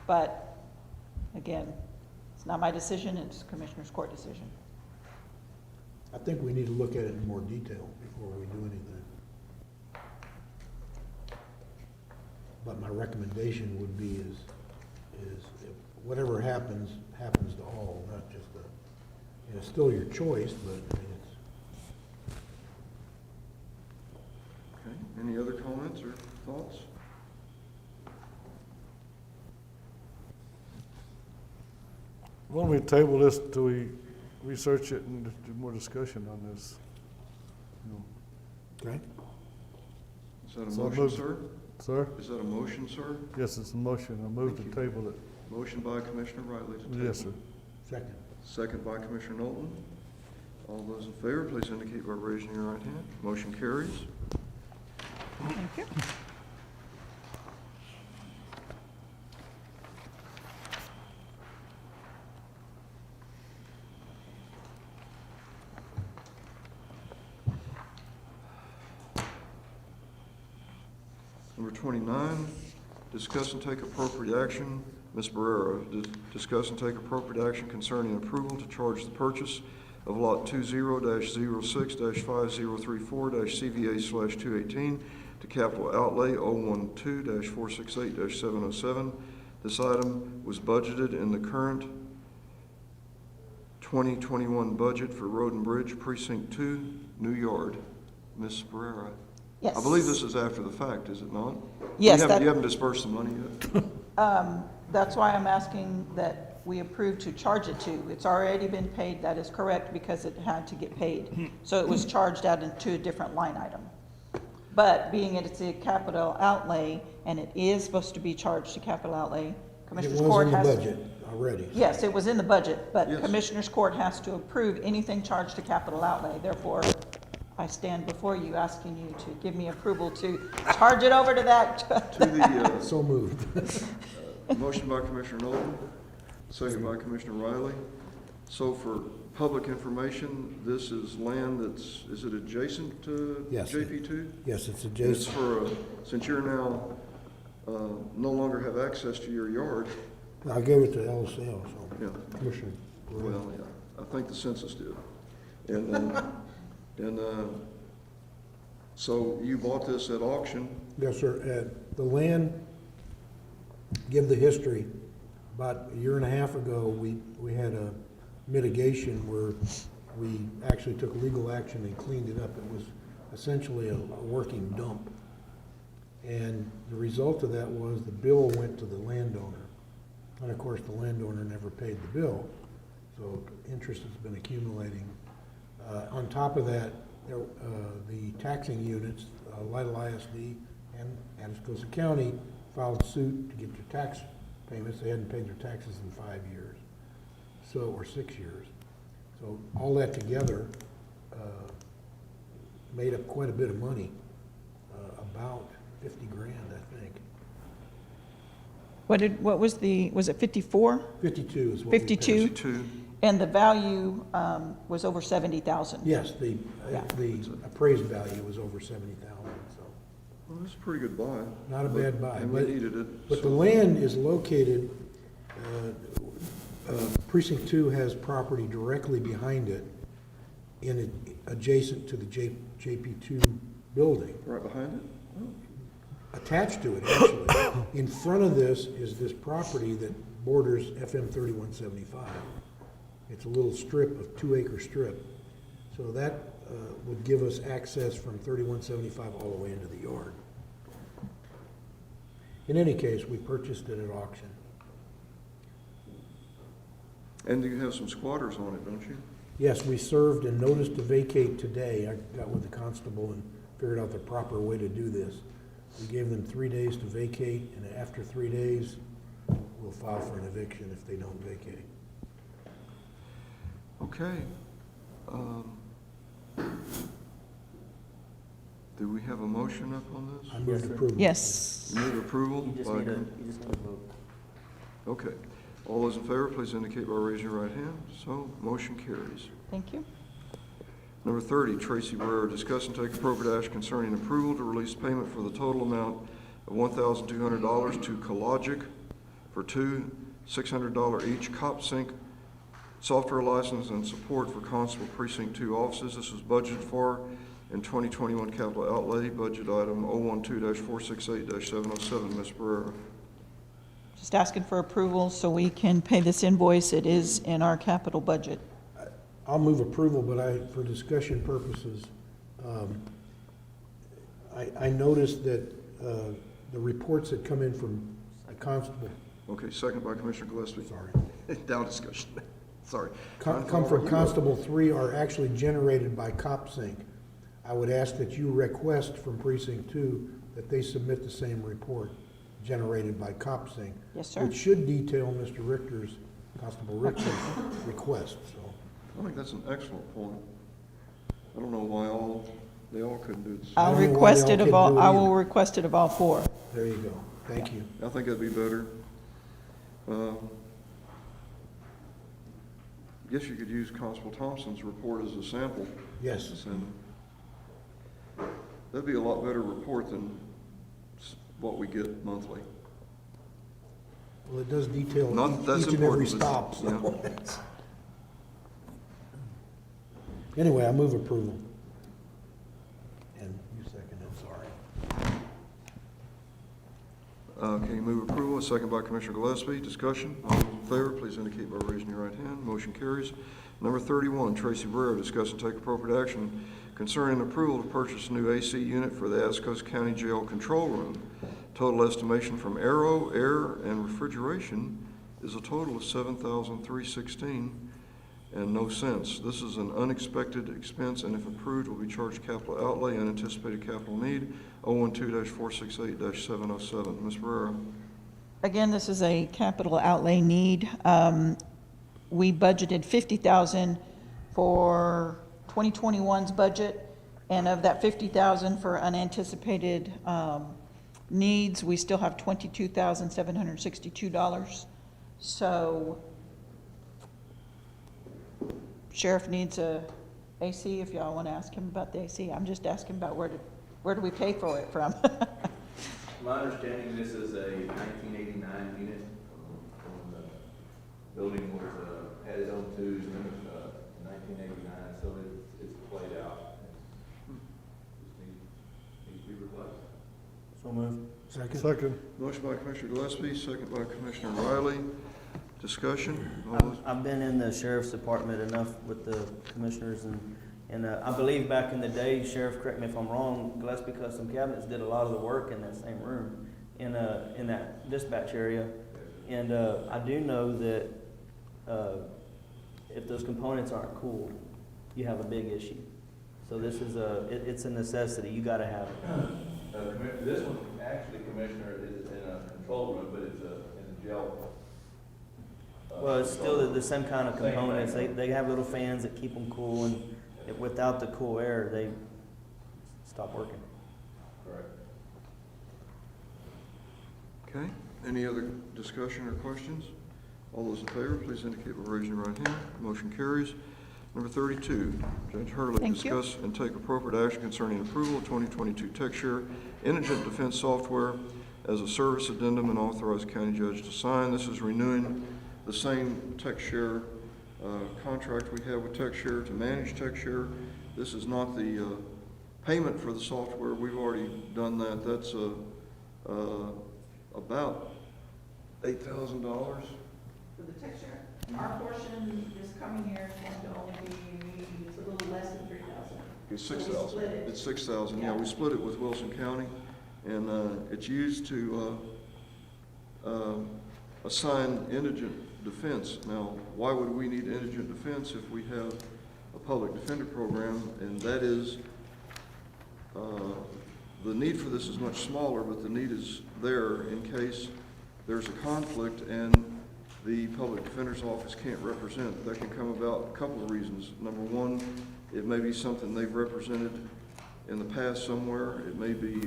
But, again, it's not my decision, it's Commissioner's Court decision. I think we need to look at it in more detail before we do anything. But my recommendation would be is if whatever happens, happens to all, not just it's still your choice, but I mean, it's. Okay, any other comments or thoughts? Why don't we table this till we research it and do more discussion on this? Okay. Is that a So I motion, moved. sir? Sir? Is that a motion, sir? Yes, it's a motion. I move to Thank you. table it. Motion by Commissioner Riley to table. Yes, sir. Second. Second by Commissioner Knowlton. All those in favor, please indicate by raising your right hand. Motion carries. Thank you. Number 29, discuss and take appropriate action. Ms. Barrera, discuss and take appropriate action concerning approval to charge the purchase of Lot 20-06-5034-CVA/218 to capital outlay 012-468-707. This item was budgeted in the current 2021 budget for Road and Bridge Precinct 2, New Yard. Ms. Barrera? Yes. I believe this is after the fact, is it not? Yes, You haven't dispersed the money yet? That's why I'm asking that we approve to charge it to. It's already been paid, that is correct, because it had to get paid. So it was charged out into a different line item. But being it's a capital outlay, and it is supposed to be charged to capital outlay, It Commissioners was Court in the has. budget already. Yes, it was in the budget, but Yes. Commissioners Court has to approve anything charged to capital outlay. Therefore, I stand before you asking you to give me approval to charge it over to that. To the, So moved. motion by Commissioner Knowlton, second by Commissioner Riley, So for public information, this is land that's, is it adjacent to Yes. JP2? Yes, it's It's adjacent. for, since you're now, no longer have access to your yard, I gave it to LSL, so. yeah, Commissioner. well, yeah, I think the census did. And so you bought this at auction, Yes, sir. The land, give the history. About a year and a half ago, we had a mitigation where we actually took legal action and cleaned it up. It was essentially a working dump. And the result of that was the bill went to the landowner. And of course, the landowner never paid the bill, so interest has been accumulating. On top of that, the taxing units, Lytle ISD and Atascosa County filed suit to get their tax payments. They hadn't paid their taxes in 5 years, or 6 years. So all that together made up quite a bit of money, about 50 grand, I think. What was it 54? 52 is what we paid. 52? 52. And the value was over 70,000? Yes, the appraised value was over 70,000, so. Well, that's a pretty good buy. Not a bad buy. And we needed it. But the land is located, Precinct 2 has property directly behind it, adjacent to the JP2 building. Right behind it? Attached to it, actually. In front of this is this property that borders FM 3175. It's a little strip, a 2-acre strip. So that would give us access from 3175 all the way into the yard. In any case, we purchased it at auction. And you have some squatters on it, don't you? Yes, we served and noticed to vacate today. I got with the constable and figured out the proper way to do this. We gave them 3 days to vacate, and after 3 days, we'll file for an eviction if they don't vacate. Okay. Do we have a motion up on this? I move approval. Yes. Move approval? You just by need a Com- vote. Okay. All those in favor, please indicate by raising your right hand. So, motion carries. Thank you. Number 30, Tracy Barrera, discuss and take appropriate action concerning approval to release payment for the total amount of $1,200 to Collogic for 2 $600 each cop sync software license and support for Constable Precinct 2 offices. This was budgeted for in 2021 capital outlay, budget item 012-468-707. Ms. Barrera. Just asking for approval so we can pay this invoice. It is in our capital budget. I'll move approval, but for discussion purposes, I noticed that the reports that come in from the constable. Okay, second by Commissioner Gillespie. Sorry. Down discussion. Sorry. Come from Constable 3 are actually generated by CopSync. I would ask that you request from Precinct 2 that they submit the same report generated by CopSync. Yes, sir. Which should detail Mr. Richter's, Constable Richter's request, so. I think that's an excellent point. I don't know why they all couldn't do it. I'll don't know why request they it all of all, couldn't do it I will either. request it of all 4. There you go. Thank you. I think that'd be better. Guess you could use Constable Thompson's report as a sample. Yes. And that'd be a lot better report than what we get monthly. Well, it does detail Not that's each and every important, but, stop, so. yeah. Anyway, I move approval. And you second it, sorry. Okay, move approval, a second by Commissioner Gillespie. Discussion, all those in favor, please indicate by raising your right hand. Motion carries. Number 31, Tracy Barrera, discuss and take appropriate action concerning approval to purchase a new AC unit for the Atascosa County Jail Control Room. Total estimation from Aero, Air, and Refrigeration is a total of $7,316 and no cents. This is an unexpected expense, and if approved, will be charged capital outlay, unanticipated capital need, 012-468-707. Ms. Barrera. Again, this is a capital outlay need. We budgeted $50,000 for 2021's budget, and of that $50,000 for unanticipated needs, we still have $22,762. So sheriff needs a AC, if y'all wanna ask him about the AC. I'm just asking about where do we pay for it from? My understanding, this is a 1989 unit when the building was, had its own twos in 1989, so it's played out. Just needs to be replaced. So moved. Second. Motion by Commissioner Gillespie, second by Commissioner Riley. Discussion? All those- I've been in the sheriff's department enough with the commissioners and I believe back in the day, Sheriff, correct me if I'm wrong, Gillespie Custom Cabinets did a lot of the work in that same room, in that dispatch area. And, I do know that, if those components aren't cooled, you have a big issue. So this is it's a necessity, you gotta have it. This one, actually, Commissioner, is in a control room, but it's in a gel. Well, it's still the same kind of Same components, thing. they have little fans that keep them cool, and without the cool air, they stop working. Correct. Okay, any other discussion or questions? All those in favor, please indicate by raising your right hand. Motion carries. Number 32, Judge Hurley, Thank you. discuss and take appropriate action concerning approval of 2022 TechShare Indigent Defense Software as a service addendum and authorize the county judge to sign. This is renewing the same TechShare contract we have with TechShare to manage TechShare. This is not the payment for the software. We've already done that. That's about $8,000. For the texture, our portion this coming year is going to only be, it's a little less than 3,000. It's So we 6,000. split it. It's 6,000, yeah, Yeah. we split it with Wilson County, and it's used to assign indigent defense. Now, why would we need indigent defense if we have a public defender program? And that is, the need for this is much smaller, but the need is there in case there's a conflict and the public defender's office can't represent. That can come about a couple of reasons. Number one, it may be something they've represented in the past somewhere. It may be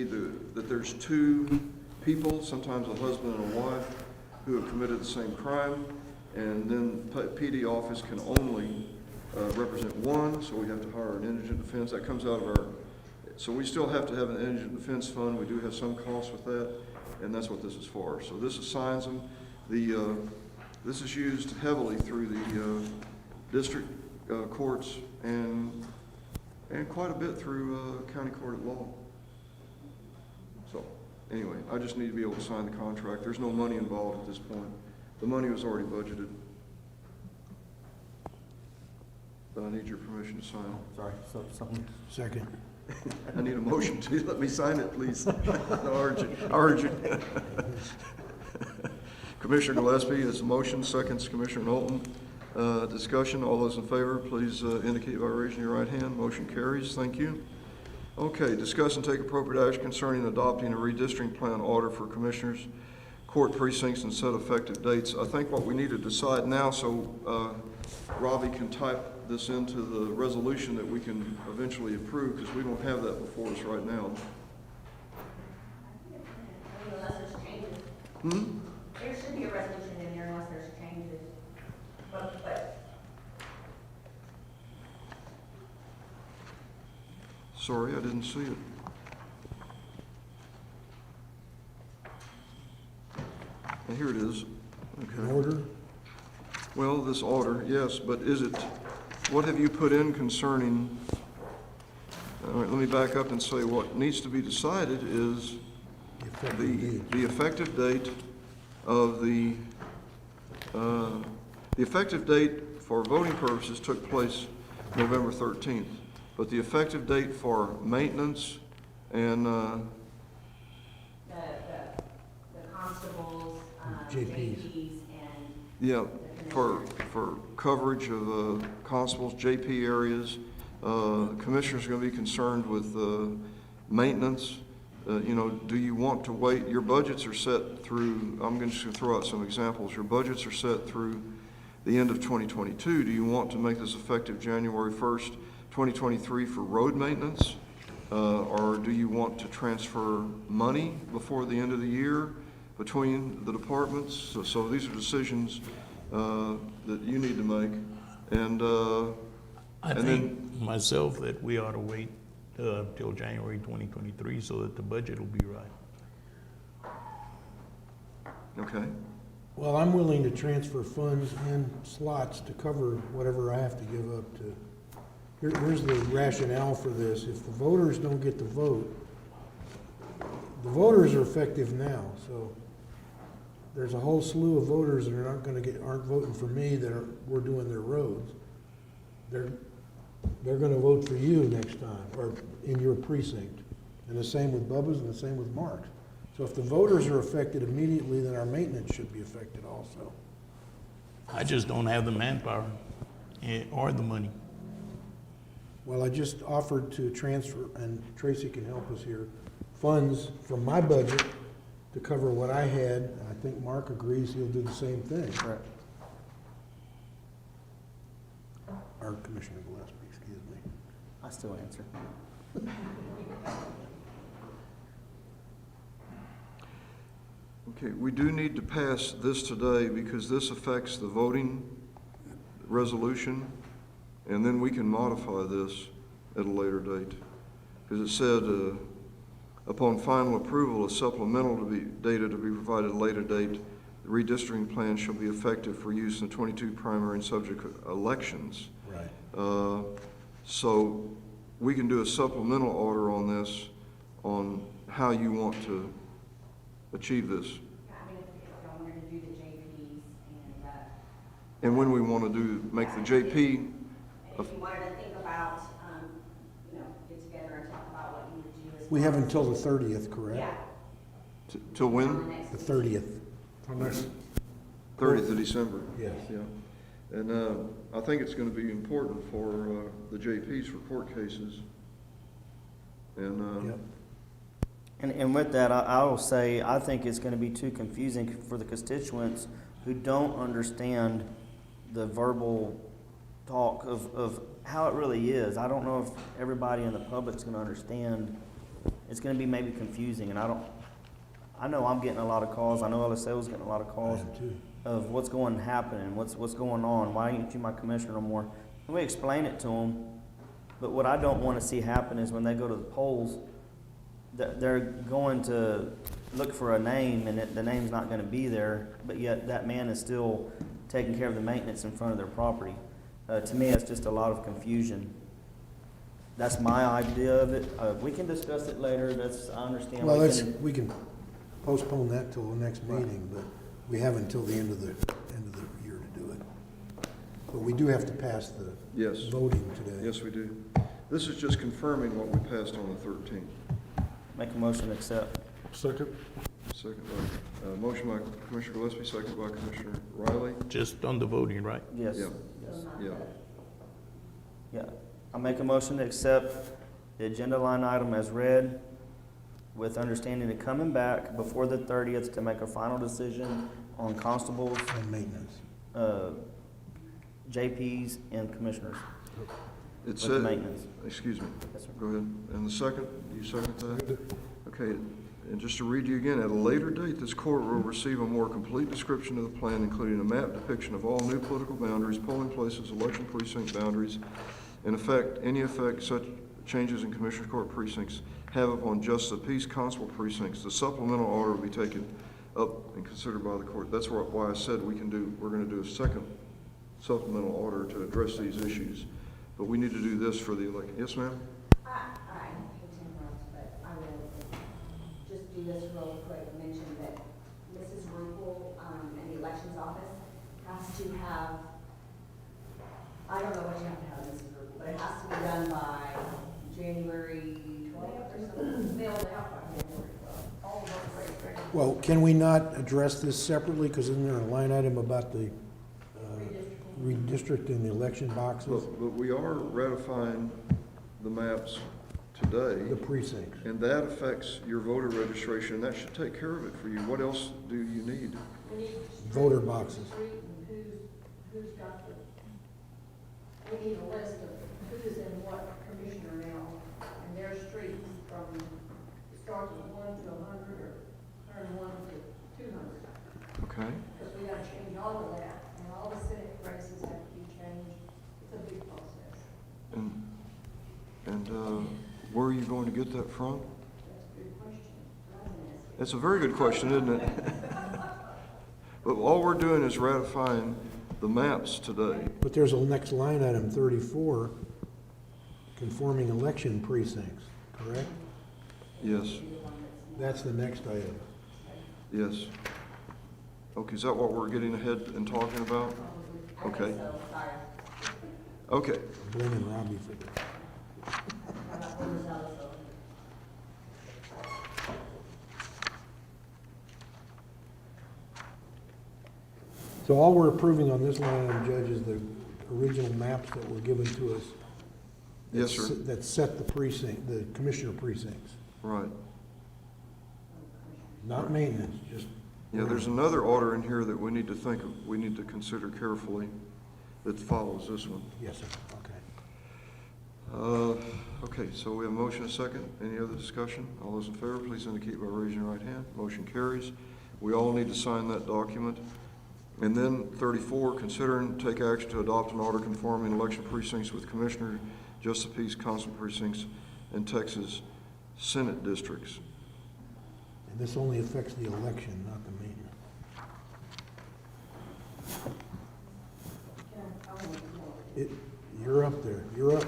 that there's two people, sometimes a husband and a wife, who have committed the same crime, and then PD office can only represent one, so we have to hire an indigent defense. That comes out of our, so we still have to have an indigent defense fund. We do have some costs with that, and that's what this is for. So this assigns them. This is used heavily through the district courts and quite a bit through county court at law. So anyway, I just need to be able to sign the contract. There's no money involved at this point. The money was already budgeted. But I need your permission to sign. Sorry, something. Second. I need a motion to let me sign it, please. I urge you. Commissioner Gillespie has a motion, seconds Commissioner Knowlton. Discussion, all those in favor, please indicate by raising your right hand. Motion carries, thank you. Okay, discuss and take appropriate action concerning adopting a redistricting plan order for commissioners, court precincts, and set effective dates. I think what we need to decide now, so Robbie can type this into the resolution that we can eventually approve, because we don't have that before us right now. Unless there's changes. There should be a resolution in there unless there's changes. But Sorry, I didn't see it. And here it is. Okay. Order? Well, this order, yes, but is it, what have you put in concerning, all right, let me back up and say what needs to be decided is the effective date of the effective date for voting purposes took place November 13th, but the effective date for maintenance and the constables, JPs. and yeah, for coverage of constables, JP areas, commissioners are going to be concerned with maintenance. You know, do you want to wait? Your budgets are set through, I'm just going to throw out some examples. Your budgets are set through the end of 2022. Do you want to make this effective January 1st, 2023 for road maintenance? or do you want to transfer money before the end of the year between the departments? So these are decisions that you need to make, and I and think myself that we ought to wait till January 2023 so that the budget will be right. Okay. Well, I'm willing to transfer funds and slots to cover whatever I have to give up to. Here's the rationale for this. If the voters don't get to vote, the voters are effective now, so there's a whole slew of voters that aren't voting for me we're doing their roads. They're gonna vote for you next time, or in your precinct. And the same with Bubba's and the same with Mark's. So if the voters are affected immediately, then our maintenance should be affected also. I just don't have the manpower or the money. Well, I just offered to transfer, and Tracy can help us here, funds from my budget to cover what I had, and I think Mark agrees he'll do the same thing. Correct. Or Commissioner Gillespie, excuse me. I still answer. Okay, we do need to pass this today because this affects the voting resolution, and then we can modify this at a later date. Because it said, upon final approval, a supplemental data to be provided at a later date, the redistricting plan shall be effective for use in the 22 primary and subject elections. Right. So we can do a supplemental order on this, on how you want to achieve this. Yeah, I mean, if y'all wanted to do the JPs And when we want to make the JP. and if you wanted to think about, get together and talk about what you would do as We have far as- until the 30th, correct? Yeah. Till when? The 30th. 30th of December. Yes. Yeah. And I think it's going to be important for the JPs for court cases. And Yep. And with that, I will say, I think it's gonna be too confusing for the constituents who don't understand the verbal talk of how it really is. I don't know if everybody in the public's gonna understand. It's gonna be maybe confusing, and I know I'm getting a lot of calls, I know LSO's getting a lot of calls of what's going to happen, what's going on, why ain't you my commissioner no more? And we explain it to them, but what I don't wanna see happen is when they go to the polls, they're going to look for a name, and the name's not gonna be there, but yet that man is still taking care of the maintenance in front of their property. To me, it's just a lot of confusion. That's my idea of it. We can discuss it later, I understand. Well, we can postpone that till the next meeting, but we have until the end of the year to do it. But we do have to pass the yes, voting today. yes, we do. This is just confirming what we passed on the 13th. Make a motion to accept. Second. Second by, motion by Commissioner Gillespie, second by Commissioner Riley. Just on the voting, right? Yes. Yeah. Yes. Yeah. Yeah. I make a motion to accept the agenda line item as read, with understanding of coming back before the 30th to make a final decision on constables, And maintenance. JPs, and commissioners. It With said, maintenance. excuse me, Yes, sir. go ahead. And the second, you second that? Okay, and just to read you again, at a later date, this court will receive a more complete description of the plan, including a map depiction of all new political boundaries, polling places, election precinct boundaries, and any effect such changes in Commissioners Court precincts have upon just the peace constable precincts. The supplemental order will be taken up and considered by the court. That's why I said we're gonna do a second supplemental order to address these issues. But we need to do this for the election. Yes, ma'am? I hate to interrupt, but I will just do this real quick, mention that Mrs. Rupel, in the elections office has to have, I don't know what you have to have, Mrs. Rupel, but it has to be done by January 12th or something. Mailed out by January 12th. All of those great. Well, can we not address this separately, because isn't there a line item about the redistricting the election boxes? But we are ratifying the maps today. The precincts. And that affects your voter registration. That should take care of it for you. What else do you need? We need Voter boxes. street and who's got we need a list of who's in what commissioner now and their streets. Where are you going to get that from? It's a very good question, isn't it? But all we're doing is ratifying the maps today. But there's a next line item, 34, conforming election precincts, correct? Yes, That's the next item. yes. Okay, is that what we're getting ahead and talking about? Okay. Okay, I'm blaming Robbie for this. So all we're approving on this line item, Judge, is the original maps that were given to us. yes, sir, That set the precinct, the commissioner precincts, right. not maintenance, just. Yeah, there's another order in here that we need to we need to consider carefully that follows this one. Yes, sir, okay. Okay, so we have a motion, a second. Any other discussion? All those in favor, please indicate by raising your right hand. Motion carries. We all need to sign that document. And then 34, consider and take action to adopt an order conforming election precincts with Commissioner Justice Peace Council precincts and Texas Senate districts. And this only affects the election, not the maintenance. You're up there, you're up.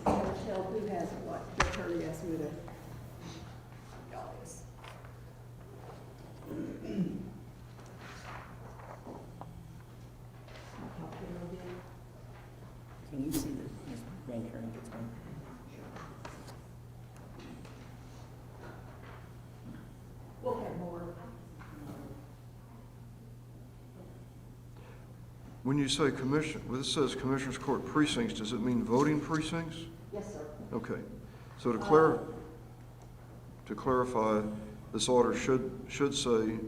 Michelle, who has what? Jeff Hurley asked me to. Can you see that Ms. Van Kuren gets one? We'll have more. When you say commission, well, this says Commissioners Court precincts, does it mean voting precincts? Yes, sir. Okay, so to clarify, this order should say,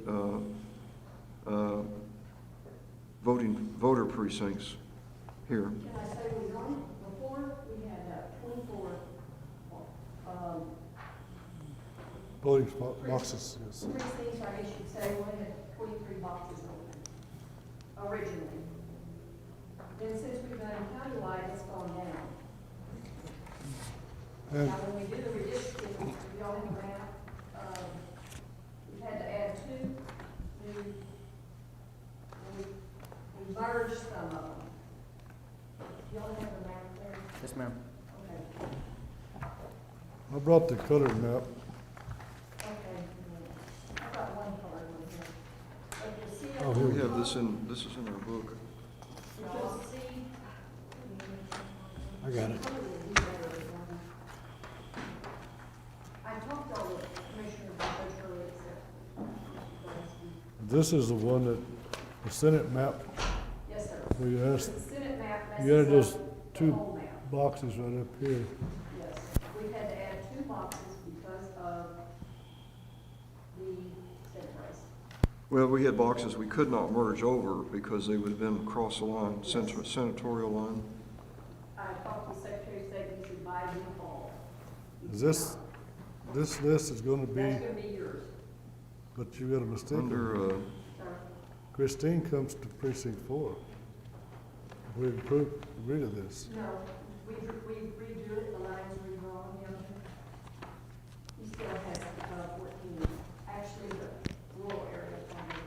voter precincts here. Can I say we don't, before we had 24, Voting boxes, yes. precincts, I guess you'd say, we had 23 boxes open originally. Then since we've done countywide, it's gone down. And Now, when we do the redistricting, we all have a map, we've had to add 2 new, we merged some of them. Y'all have a map there? Yes, ma'am. Okay, I brought the colored map. okay. I've got one card over here. But you see Oh, on here We we have this is in our book. you'll see. I got it. I talked to all the commissioners about those earlier, This is the one that, the Senate map, yes, sir. where you asked, The Senate map you added messes those up the 2 whole map. boxes right up here. Yes, we've had to add 2 boxes because of the Senate race. Well, we had boxes we could not merge over because they would have been across the line, senatorial line. I talked to the Secretary of State, he said by default. Is this list is gonna be, That's gonna be yours, but you got a mistake. Under, sir. Christine comes to precinct 4. We approved, rid of this. No, we redrew it, the lines redrawn, he still has, 14, actually, the rural area is on there.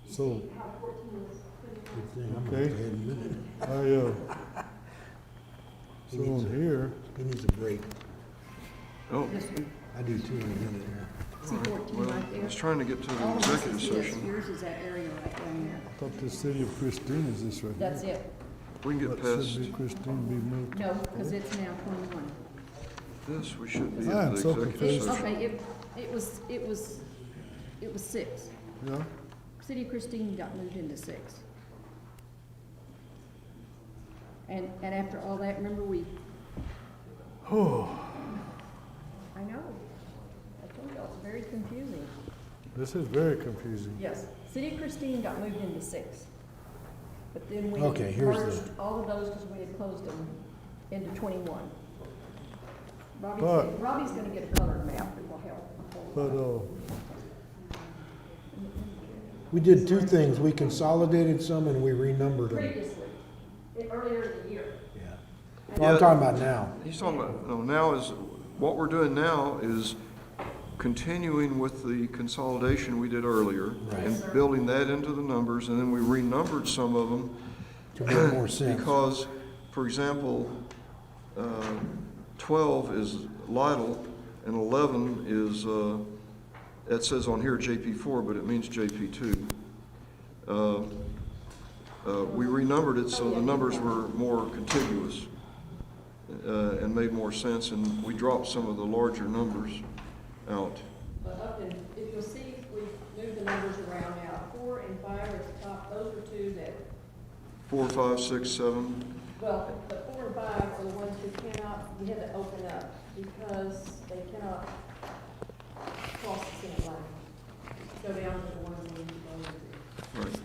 You So- see how 14 is put in? Good thing, I'm Okay. gonna go ahead and minute it. So on here, He needs a break. oh, This one, I do too in a minute here. see all right. 14 Well, right I there? was trying to get to the All of this executive is his. session. Yours is that area right down there. I thought the city of Christine is this right here. That's it. We can get But past should be Christine be moved? No, because it's now 21. this, we should be I at am the so executive confused. session. Okay, it was 6. Yeah? City of Christine got moved into 6. And after all that, remember Oh, I know, I told y'all, it's very confusing. this is very confusing. Yes, City of Christine got moved into 6. But then we Okay, here's the- merged all of those because we had closed them into 21. But- Robbie's gonna get a colored map that will help. But, We did 2 things. We consolidated some and we renumbered them. Previously, earlier in the year. Yeah. No, I'm talking about now. He's talking about, no, now is, what we're doing now is continuing with the consolidation we did earlier. Right. And building that into the numbers, and then we renumbered some of them. To make more sense. Because, for example, 12 is Lytle, and 11 is, it says on here JP4, but it means JP2. We renumbered it so the numbers were more contiguous and made more sense, and we dropped some of the larger numbers out. But up in, if you'll see, we've moved the numbers around now. 4 and 5 are at the top, those are two that, 4, 5, 6, 7. well, the 4 and 5 are the ones who cannot, we had to open up because they cannot cross the Senate line. Go down to the ones we need to go into. Right.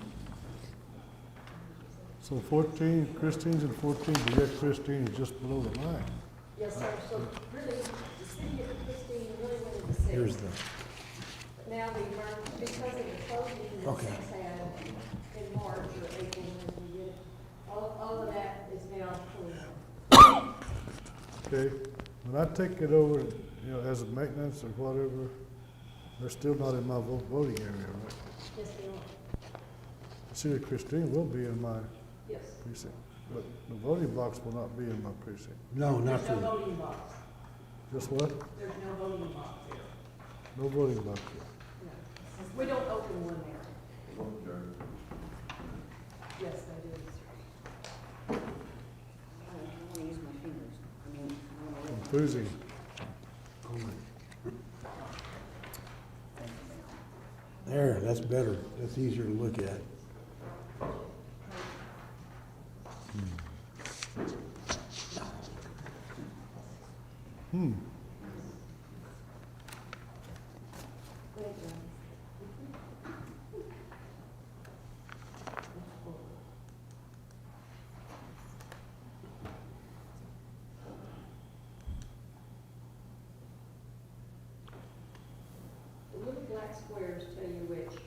So 14, Christine's in 14, but yet Christine is just below the line. Yes, sir, so really, the city of Christine really wanted to see. Here's the, But now they learned, because of the closing that Okay. Six had in March or April when we did it, all of that is now clean. Okay, when I take it over, you know, as a maintenance or whatever, they're still not in my voting area, right? Yes, they are. See, Christine will be in my Yes. precinct, but the voting box will not be in my precinct. no, not There's for, no voting box. Just what? There's no voting box here. No voting box. No. We don't open one there. Yes, they do. I want to use my fingers. I mean, I want to. Boozy. there, that's better. That's easier to look at. Hmm. The little black squares tell you which.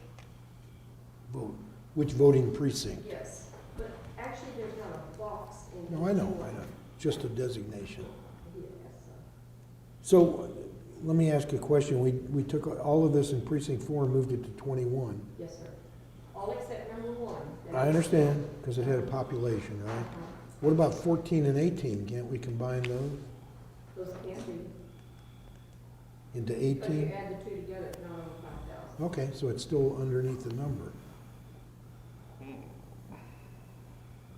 Vote. Which voting precinct? Yes, but actually, there's not a box in. No, I know. Just a designation. Yes, So, let me ask you a question. We took all of this in precinct 4 and moved it to 21. yes, sir. All except number 1. I understand, because it had a population, right? What about 14 and 18? Can't we combine those Those can be, into but if 18? you add the two together, it's not over 5,000. Okay, so it's still underneath the number.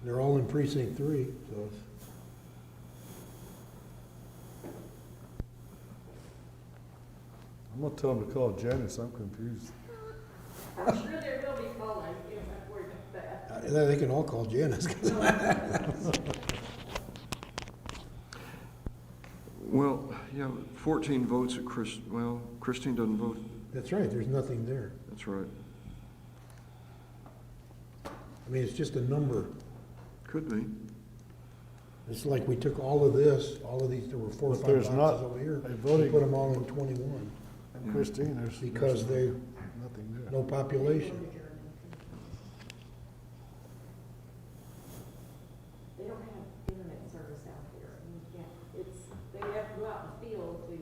They're all in precinct 3, so it's, I'm gonna tell them to call Janice, I'm confused. I'm sure there will be calling, you don't have to worry about that. they can all call Janice. Well, yeah, 14 votes at well, Christine doesn't vote. That's right, there's nothing there. That's right. I mean, it's just a number. Could be. It's like we took all of this, all of these, there were 4 or But 5 there's boxes not over here. a We voting- put them all in 21, And Christine, there's because they, nothing there. no population. They don't have internet service out there, and you can't, it's, they have to go out in the field to.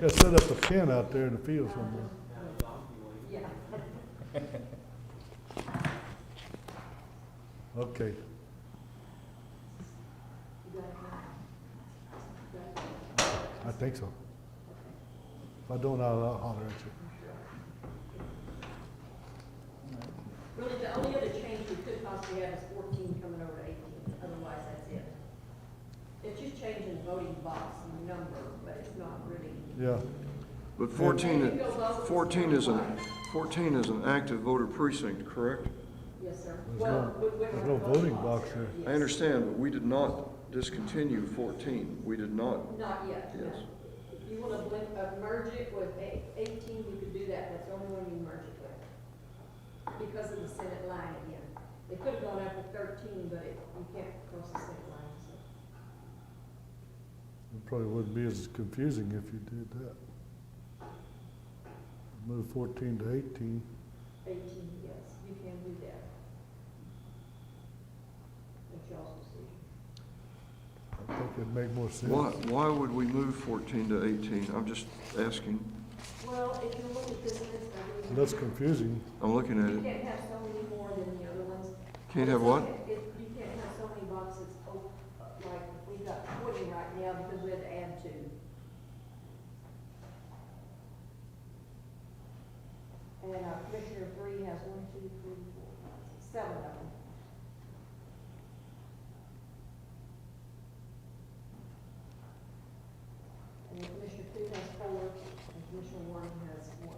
Gotta set up a pen out there in the field somewhere. Yeah. Okay. I think so. If I don't, I'll holler at you. Really, the only other change we could possibly have is 14 coming over to 18, otherwise that's it. It's just changing voting box number, but it's not really. Yeah. But 14 is an active voter precinct, correct? Yes, sir. There's no voting box there. I understand, but we did not discontinue 14. We did not. Not yet, no. Yes. If you want to merge it with 18, you could do that, that's the only one you merge it with. Because of the Senate line again. They could have gone up to 13, but you can't cross the Senate line, so. It probably wouldn't be as confusing if you did that. Move 14 to 18. 18, yes, you can do that. y'all's decision. I think it'd make more sense. Why would we move 14 to 18? I'm just asking. Well, if you look at this list, I believe. That's confusing. I'm looking at You it. can't have so many more than the other ones. Can't have what? You can't have so many boxes, like, we got 20 right now because we had to add 2. And Commissioner 3 has 1, 2, 3, 4, 5, 6, 7 of them. And then Commissioner 2 has 4, and Commissioner 1 has 1.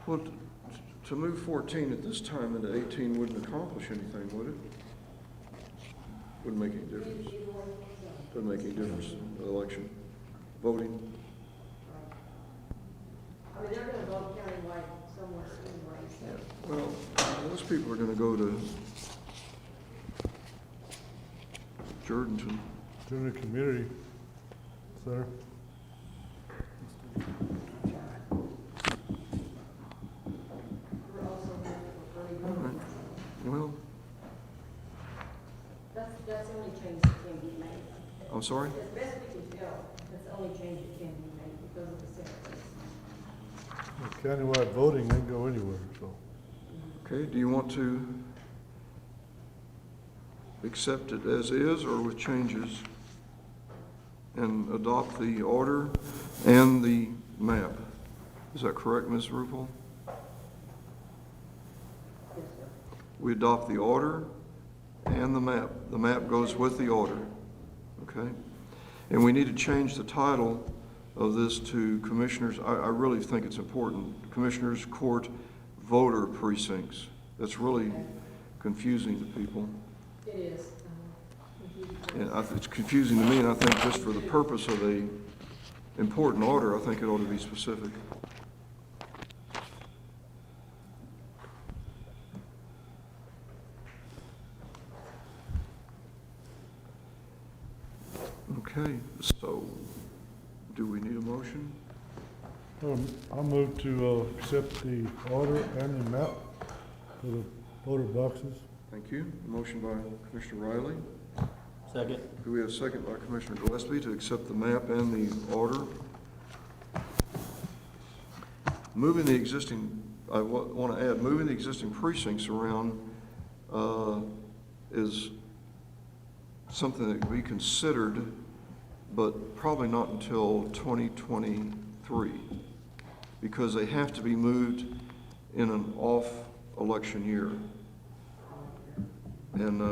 Well, to move 14 at this time into 18 wouldn't accomplish anything, would it? Wouldn't make any difference. Doesn't make any difference in the election, voting. I mean, they're gonna vote countywide somewhere anyway, so. Well, those people are gonna go to Jordanton. To the community center. We're also looking for early All right. voting. Well, That's the only change that can be made. I'm sorry? As best we can tell, that's the only change that can be made because of the Senate race. Countywide voting ain't go anywhere, so. Okay, do you want to accept it as is or with changes? And adopt the order and the map? Is that correct, Ms. Rupel? Yes, sir. We adopt the order and the map. The map goes with the order, okay? And we need to change the title of this to Commissioners, I really think it's important, Commissioners Court Voter Precincts. That's really confusing to people. It is. And it's confusing to me, and I think just for the purpose of a important order, I think it ought to be specific. Okay, so do we need a motion? I'll move to accept the order and the map for the voter boxes. Thank you. Motion by Commissioner Riley. Second. Do we have a second by Commissioner Gillespie to accept the map and the order? Moving the existing, I want to add, moving the existing precincts around is something that can be considered, but probably not until 2023, because they have to be moved in an off-election year. And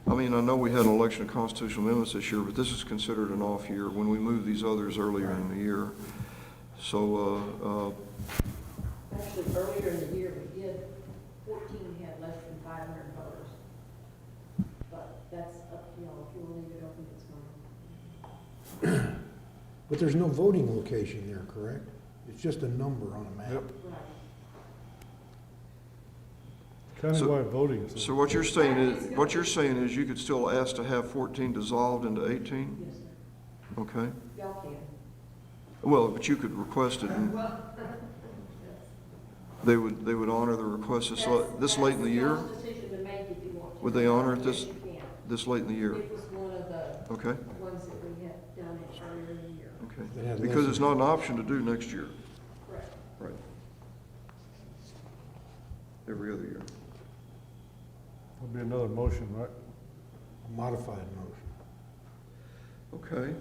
I mean, I know we had an election of constitutional amendments this year, but this is considered an off year when we move these others earlier in the year. So, Actually, earlier in the year, we did, 14 had less than 500 voters. But that's up to y'all, if you want to leave it open, it's fine. But there's no voting location there, correct? It's just a number on a map. Yep. Right. Countywide voting. so what you're saying is you could still ask to have 14 dissolved into 18? Yes, sir. Okay. Y'all can. Well, but you could request it, and Well, they would honor the request this late in the year? That's y'all's decision to make if you want to. Would they honor it Yes, you can. this late in the year? It was one of the Okay. ones that we had done it earlier in the year. Okay. They have Because less it's than- not an option to do next year. Correct. Right. Every other year. There'll be another motion, right? Modified motion. Okay.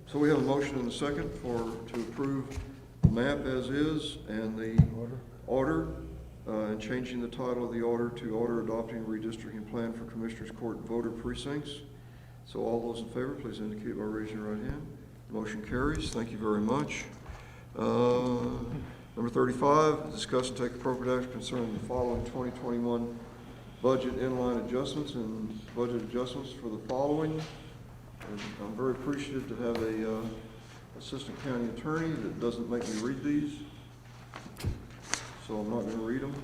So we have a motion and a second to approve the map as is and the order, and changing the title of the order to Order Adopting a Redistricting Plan for Commissioners Court Voter Precincts. So all those in favor, please indicate by raising your right hand. Motion carries. Thank you very much. Number 35, discuss and take appropriate action concerning the following 2021 budget inline adjustments and budget adjustments for the following. And I'm very appreciative to have a assistant county attorney that doesn't make me read these, so I'm not going to read them.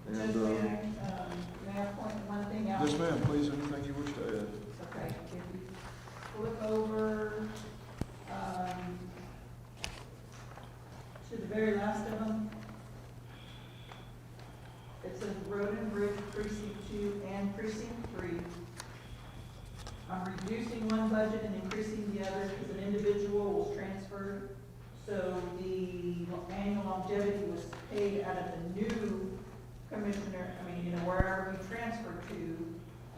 And May I point one thing out? yes, ma'am, please, anything you wish to add. Okay, if you look over, to the very last of them, precinct 3. I'm reducing one budget and increasing the other because an individual was transferred. So the annual longevity was paid out of the new commissioner, wherever he transferred to.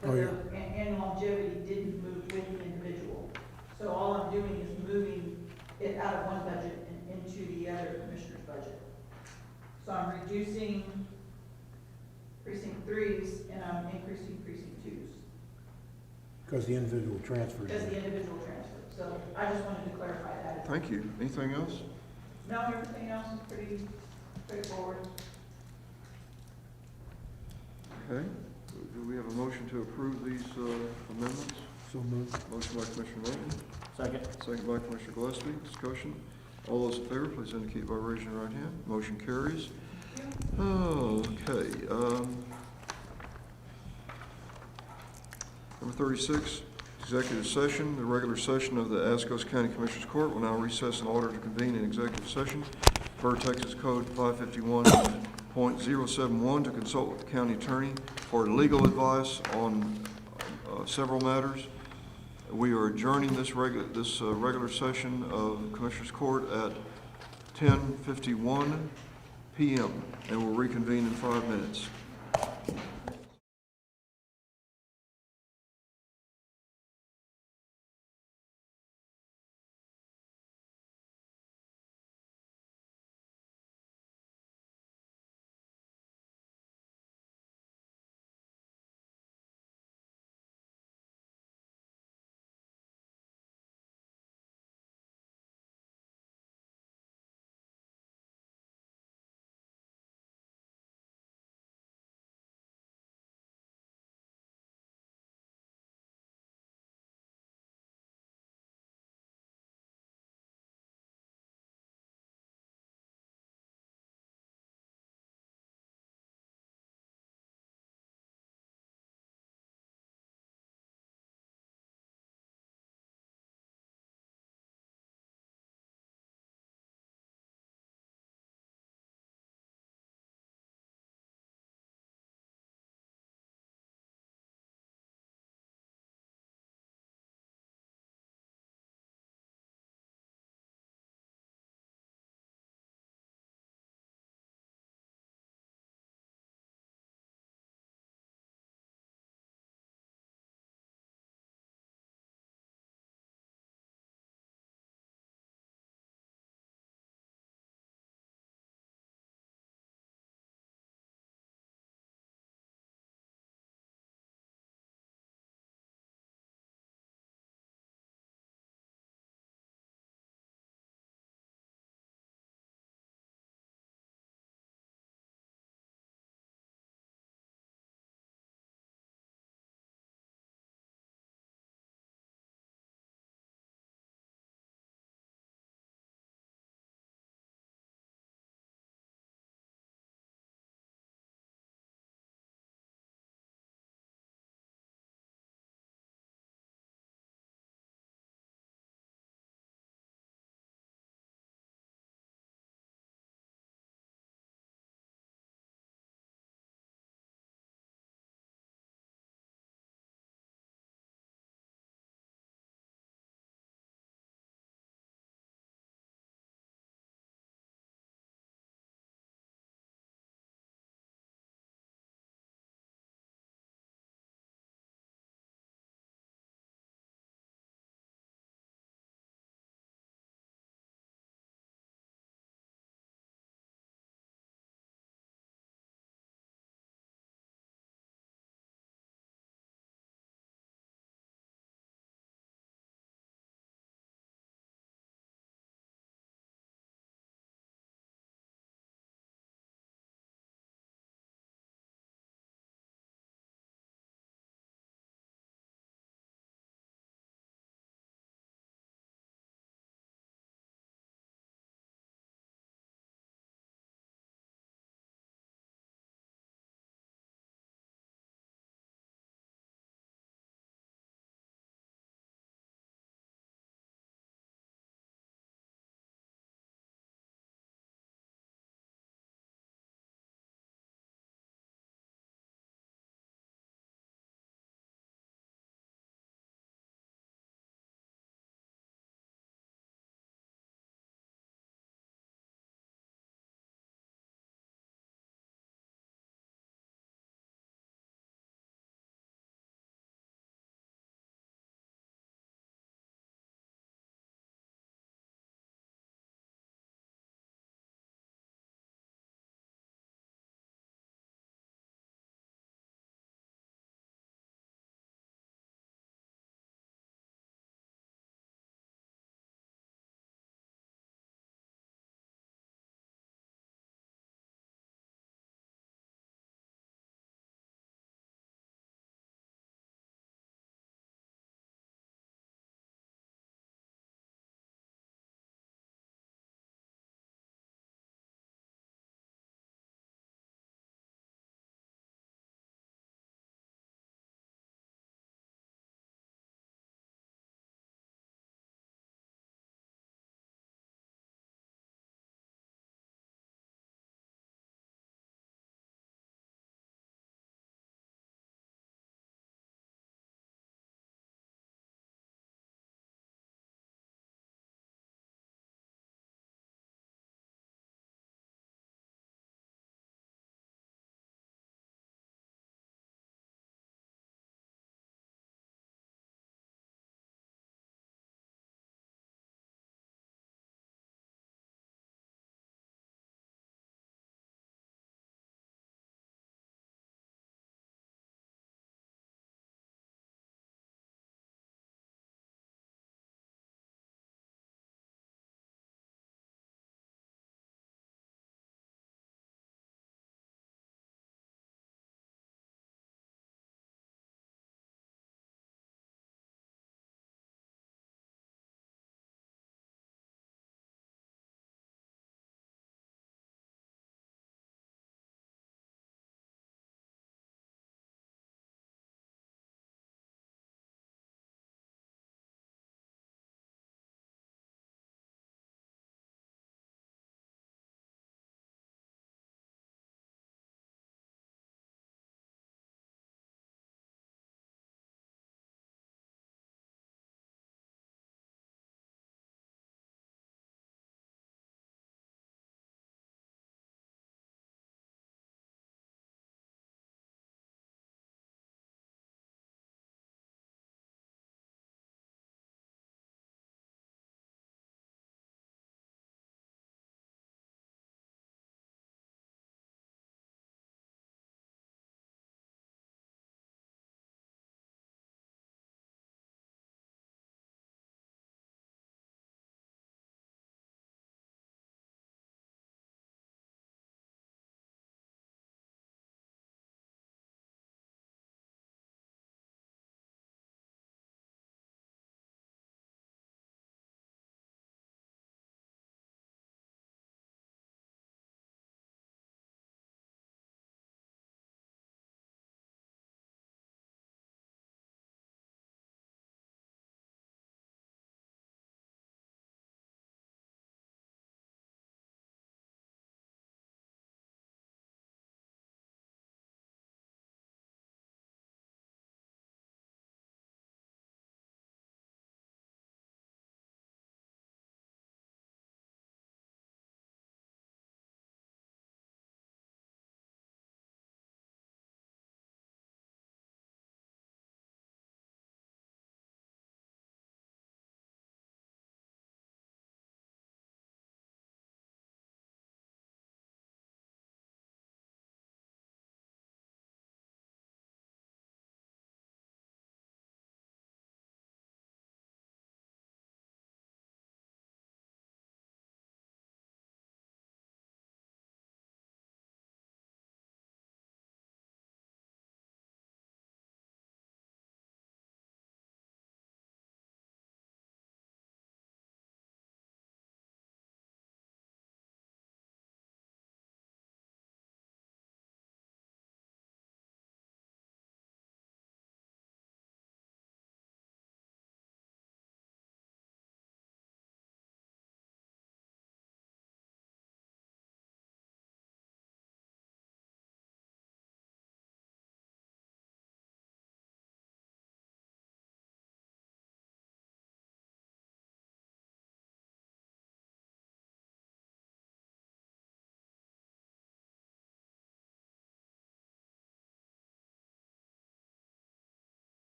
But Oh, the yeah. annual longevity didn't move with the individual. So all I'm doing is moving it out of one budget and into the other commissioner's budget. So I'm reducing precinct 3's and I'm increasing precinct 2's. Because the individual transferred. Because the individual transferred. So I just wanted to clarify that. Thank you. Anything else? No, everything else is pretty straightforward. Okay. Do we have a motion to approve these amendments? So moved. Motion by Commissioner Layton, Second. second by Commissioner Gillespie. Discussion. All those in favor, please indicate by raising your right hand. Motion carries. Okay. Number 36, executive session. The regular session of the Atascosa County Commissioners Court will now recess in order to convene an executive session per Texas Code 551.071 to consult with the county attorney for legal advice on several matters. We are adjourning this regular session of Commissioners Court at 10:51 p.m. and will reconvene in 5 minutes.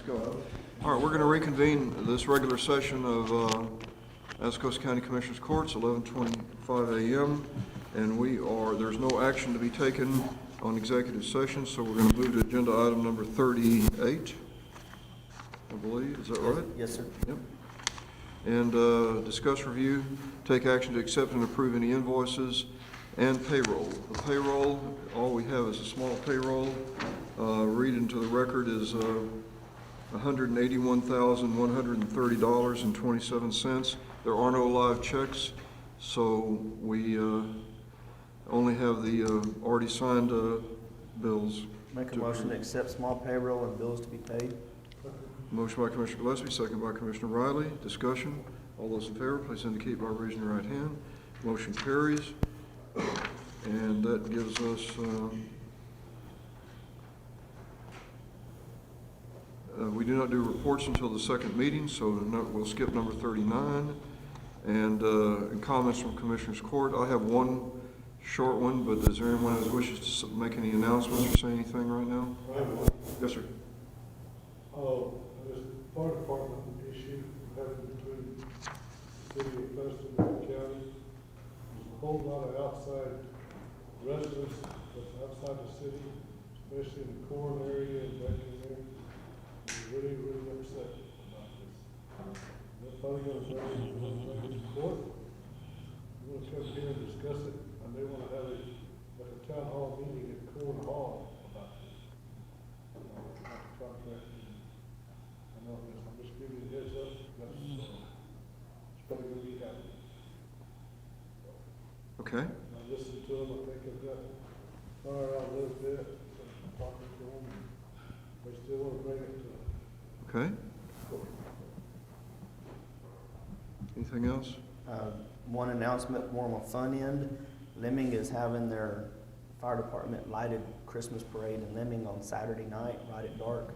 go. All right, we're going to reconvene this regular session of Atascosa County Commissioners Courts, 11:25 a.m. And there's no action to be taken on executive session, so we're going to move to agenda item number 38, I believe. Is that right? Yes, sir. Yep. And discuss, review, take action to accept and approve any invoices and payroll. The payroll, all we have is a small payroll. Read into the record is $181,130.27. There are no live checks, so we only have the already signed bills. Make a motion to accept small payroll and bills to be paid. Motion by Commissioner Gillespie, second by Commissioner Riley. Discussion. All those in favor, please indicate by raising your right hand. Motion carries. And that gives us, we do not do reports until the second meeting, so we'll skip number 39. And comments from Commissioners Court. I have one short one, but is there anyone who wishes to make any announcements or say anything right now? Yes, sir. This fire department issue happened between City of Preston and the county. There's a whole lot of outside residents that's outside the city, especially in the Corn area and back in there. They're really, really upset about this. They're probably gonna bring it to court. We're gonna come here and discuss it, and they wanna have a town hall meeting at Corn Hall about this. Not the contract. I'm just giving you a heads up, that's, it's probably gonna be happening. Okay. I listened to them, I think I've got fire out a little bit, so I'm talking to them, and they still wanna bring it to. Okay. Anything else? One announcement, more on a fun end. Lemming is having their fire department lighted Christmas parade in Lemming on Saturday night, right at dark.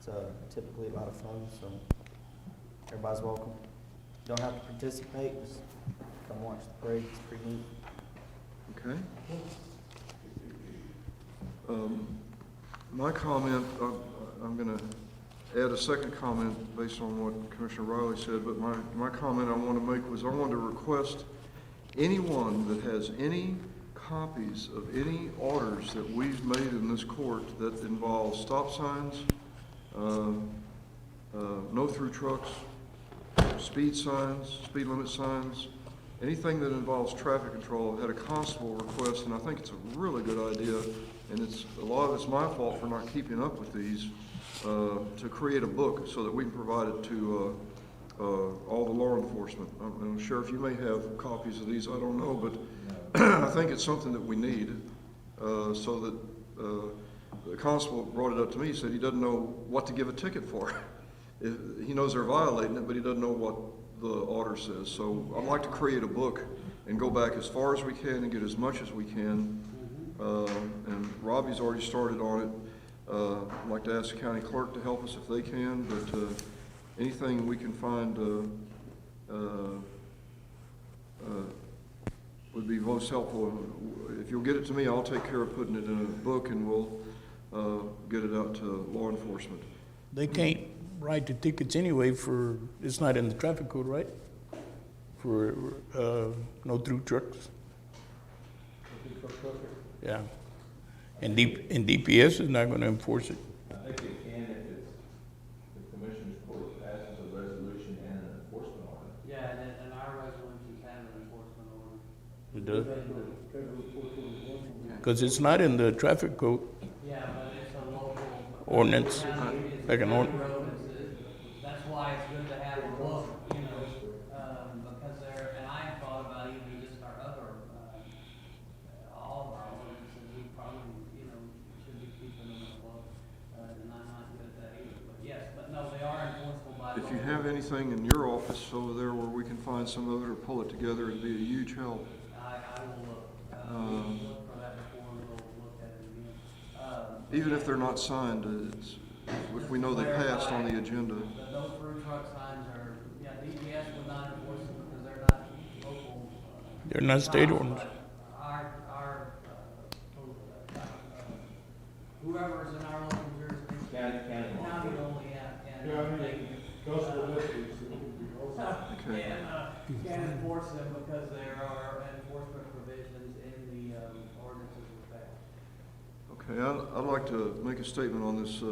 It's typically a lot of fun, so everybody's welcome. Don't have to participate, just come watch the parade, it's pretty neat. Okay. My comment, I'm going to add a second comment based on what Commissioner Riley said, but my comment I want to make was I want to request anyone that has any copies of any orders that we've made in this court that involve stop signs, no-through trucks, speed signs, speed limit signs, anything that involves traffic control. I've had a constable request, and I think it's a really good idea, and a lot of it's my fault for not keeping up with these, to create a book so that we can provide it to all the law enforcement. Sheriff, you may have copies of these, I don't know, but I think it's something that we need, so that the constable brought it up to me. He said he doesn't know what to give a ticket for. He knows they're violating it, but he doesn't know what the order says. So I'd like to create a book and go back as far as we can and get as much as we can. And Robbie's already started on it. I'd like to ask the county clerk to help us if they can, but anything we can find would be most helpful. If you'll get it to me, I'll take care of putting it in a book, and we'll get it out to law enforcement. They can't write the tickets anyway for, it's not in the traffic code, right? For no-through trucks? Yeah. And DPS is not gonna enforce it. I think they can if it's, the Commissioners Court passes a resolution and an enforcement order. Yeah, and our resolutions have an enforcement order. It does? Because it's not in the traffic code Yeah, but it's a local. ordinance, It's like an county ordinance. road, that's why it's good to have a book, because and I have thought about even just our other, all of our ordinances, we probably, should be keeping them in a book, and I'm not good at that either, but yes, but no, they are enforceable by. If you local. have anything in your office over there where we can find some of it or pull it together, it'd be a huge help. I will look, we'll look for that before we'll look at it again. Even if they're not signed, if we know they passed on the agenda. The no-through truck signs are, DPS would not enforce them because they're not local. They're not state signs, ordinance. but whoever's in our local jurisdiction. County law. County only, yeah, them because there are enforcement provisions in the ordinances with that. Okay, I'd like to make a statement on this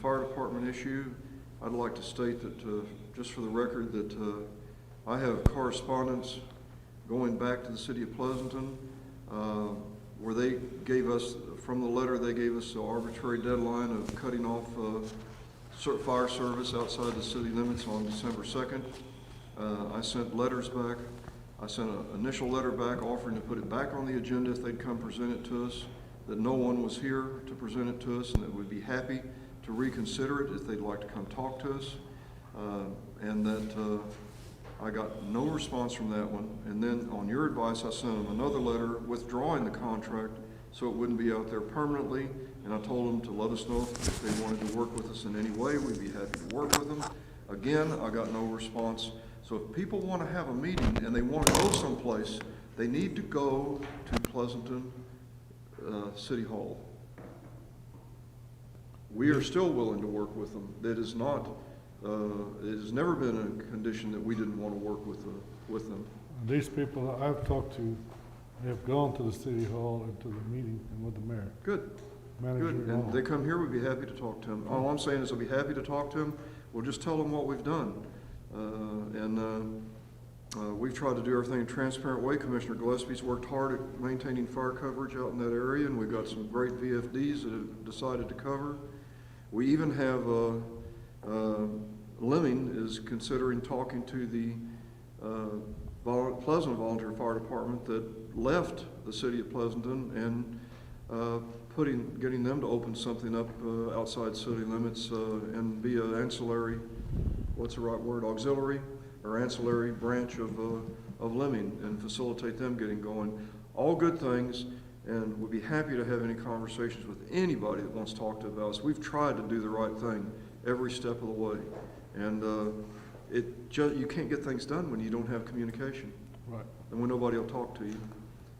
fire department issue. I'd like to state that, just for the record, that I have correspondence going back to the city of Pleasanton, where they gave us, from the letter, they gave us an arbitrary deadline of cutting off fire service outside the city limits on December 2nd. I sent letters back. I sent an initial letter back offering to put it back on the agenda if they'd come present it to us, that no one was here to present it to us, and that we'd be happy to reconsider it if they'd like to come talk to us, and that I got no response from that one. And then on your advice, I sent them another letter withdrawing the contract so it wouldn't be out there permanently, and I told them to let us know if they wanted to work with us in any way. We'd be happy to work with them. Again, I got no response. So if people want to have a meeting and they want to go someplace, they need to go to Pleasanton City Hall. We are still willing to work with them. That is not, it has never been a condition that we didn't want to work with them. These people that I've talked to have gone to the city hall and to the meeting and with the mayor. Good. Manager Good. and And all. they come here, we'd be happy to talk to them. All I'm saying is I'll be happy to talk to them. We'll just tell them what we've done. We've tried to do everything in a transparent way. Commissioner Gillespie's worked hard at maintaining fire coverage out in that area, and we've got some great VFDs that have decided to cover. We even have, Lemming is considering talking to the Pleasanton Volunteer Fire Department that left the city of Pleasanton and getting them to open something up outside city limits and be an ancillary, what's the right word, auxiliary or ancillary branch of Lemming and facilitate them getting going. All good things, and we'd be happy to have any conversations with anybody that wants to talk to us. We've tried to do the right thing every step of the way, and you can't get things done when you don't have communication. Right. And when nobody will talk to you.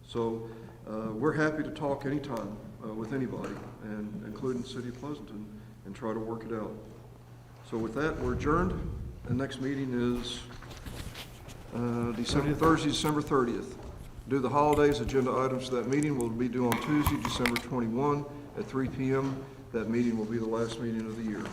So we're happy to talk anytime with anybody, and including the city of Pleasanton, and try to work it out. So with that, we're adjourned. The next meeting is Thursday, December 30th. Due to the holidays, agenda items for that meeting will be due on Tuesday, December 21 at 3 p.m. That meeting will be the last meeting of the year.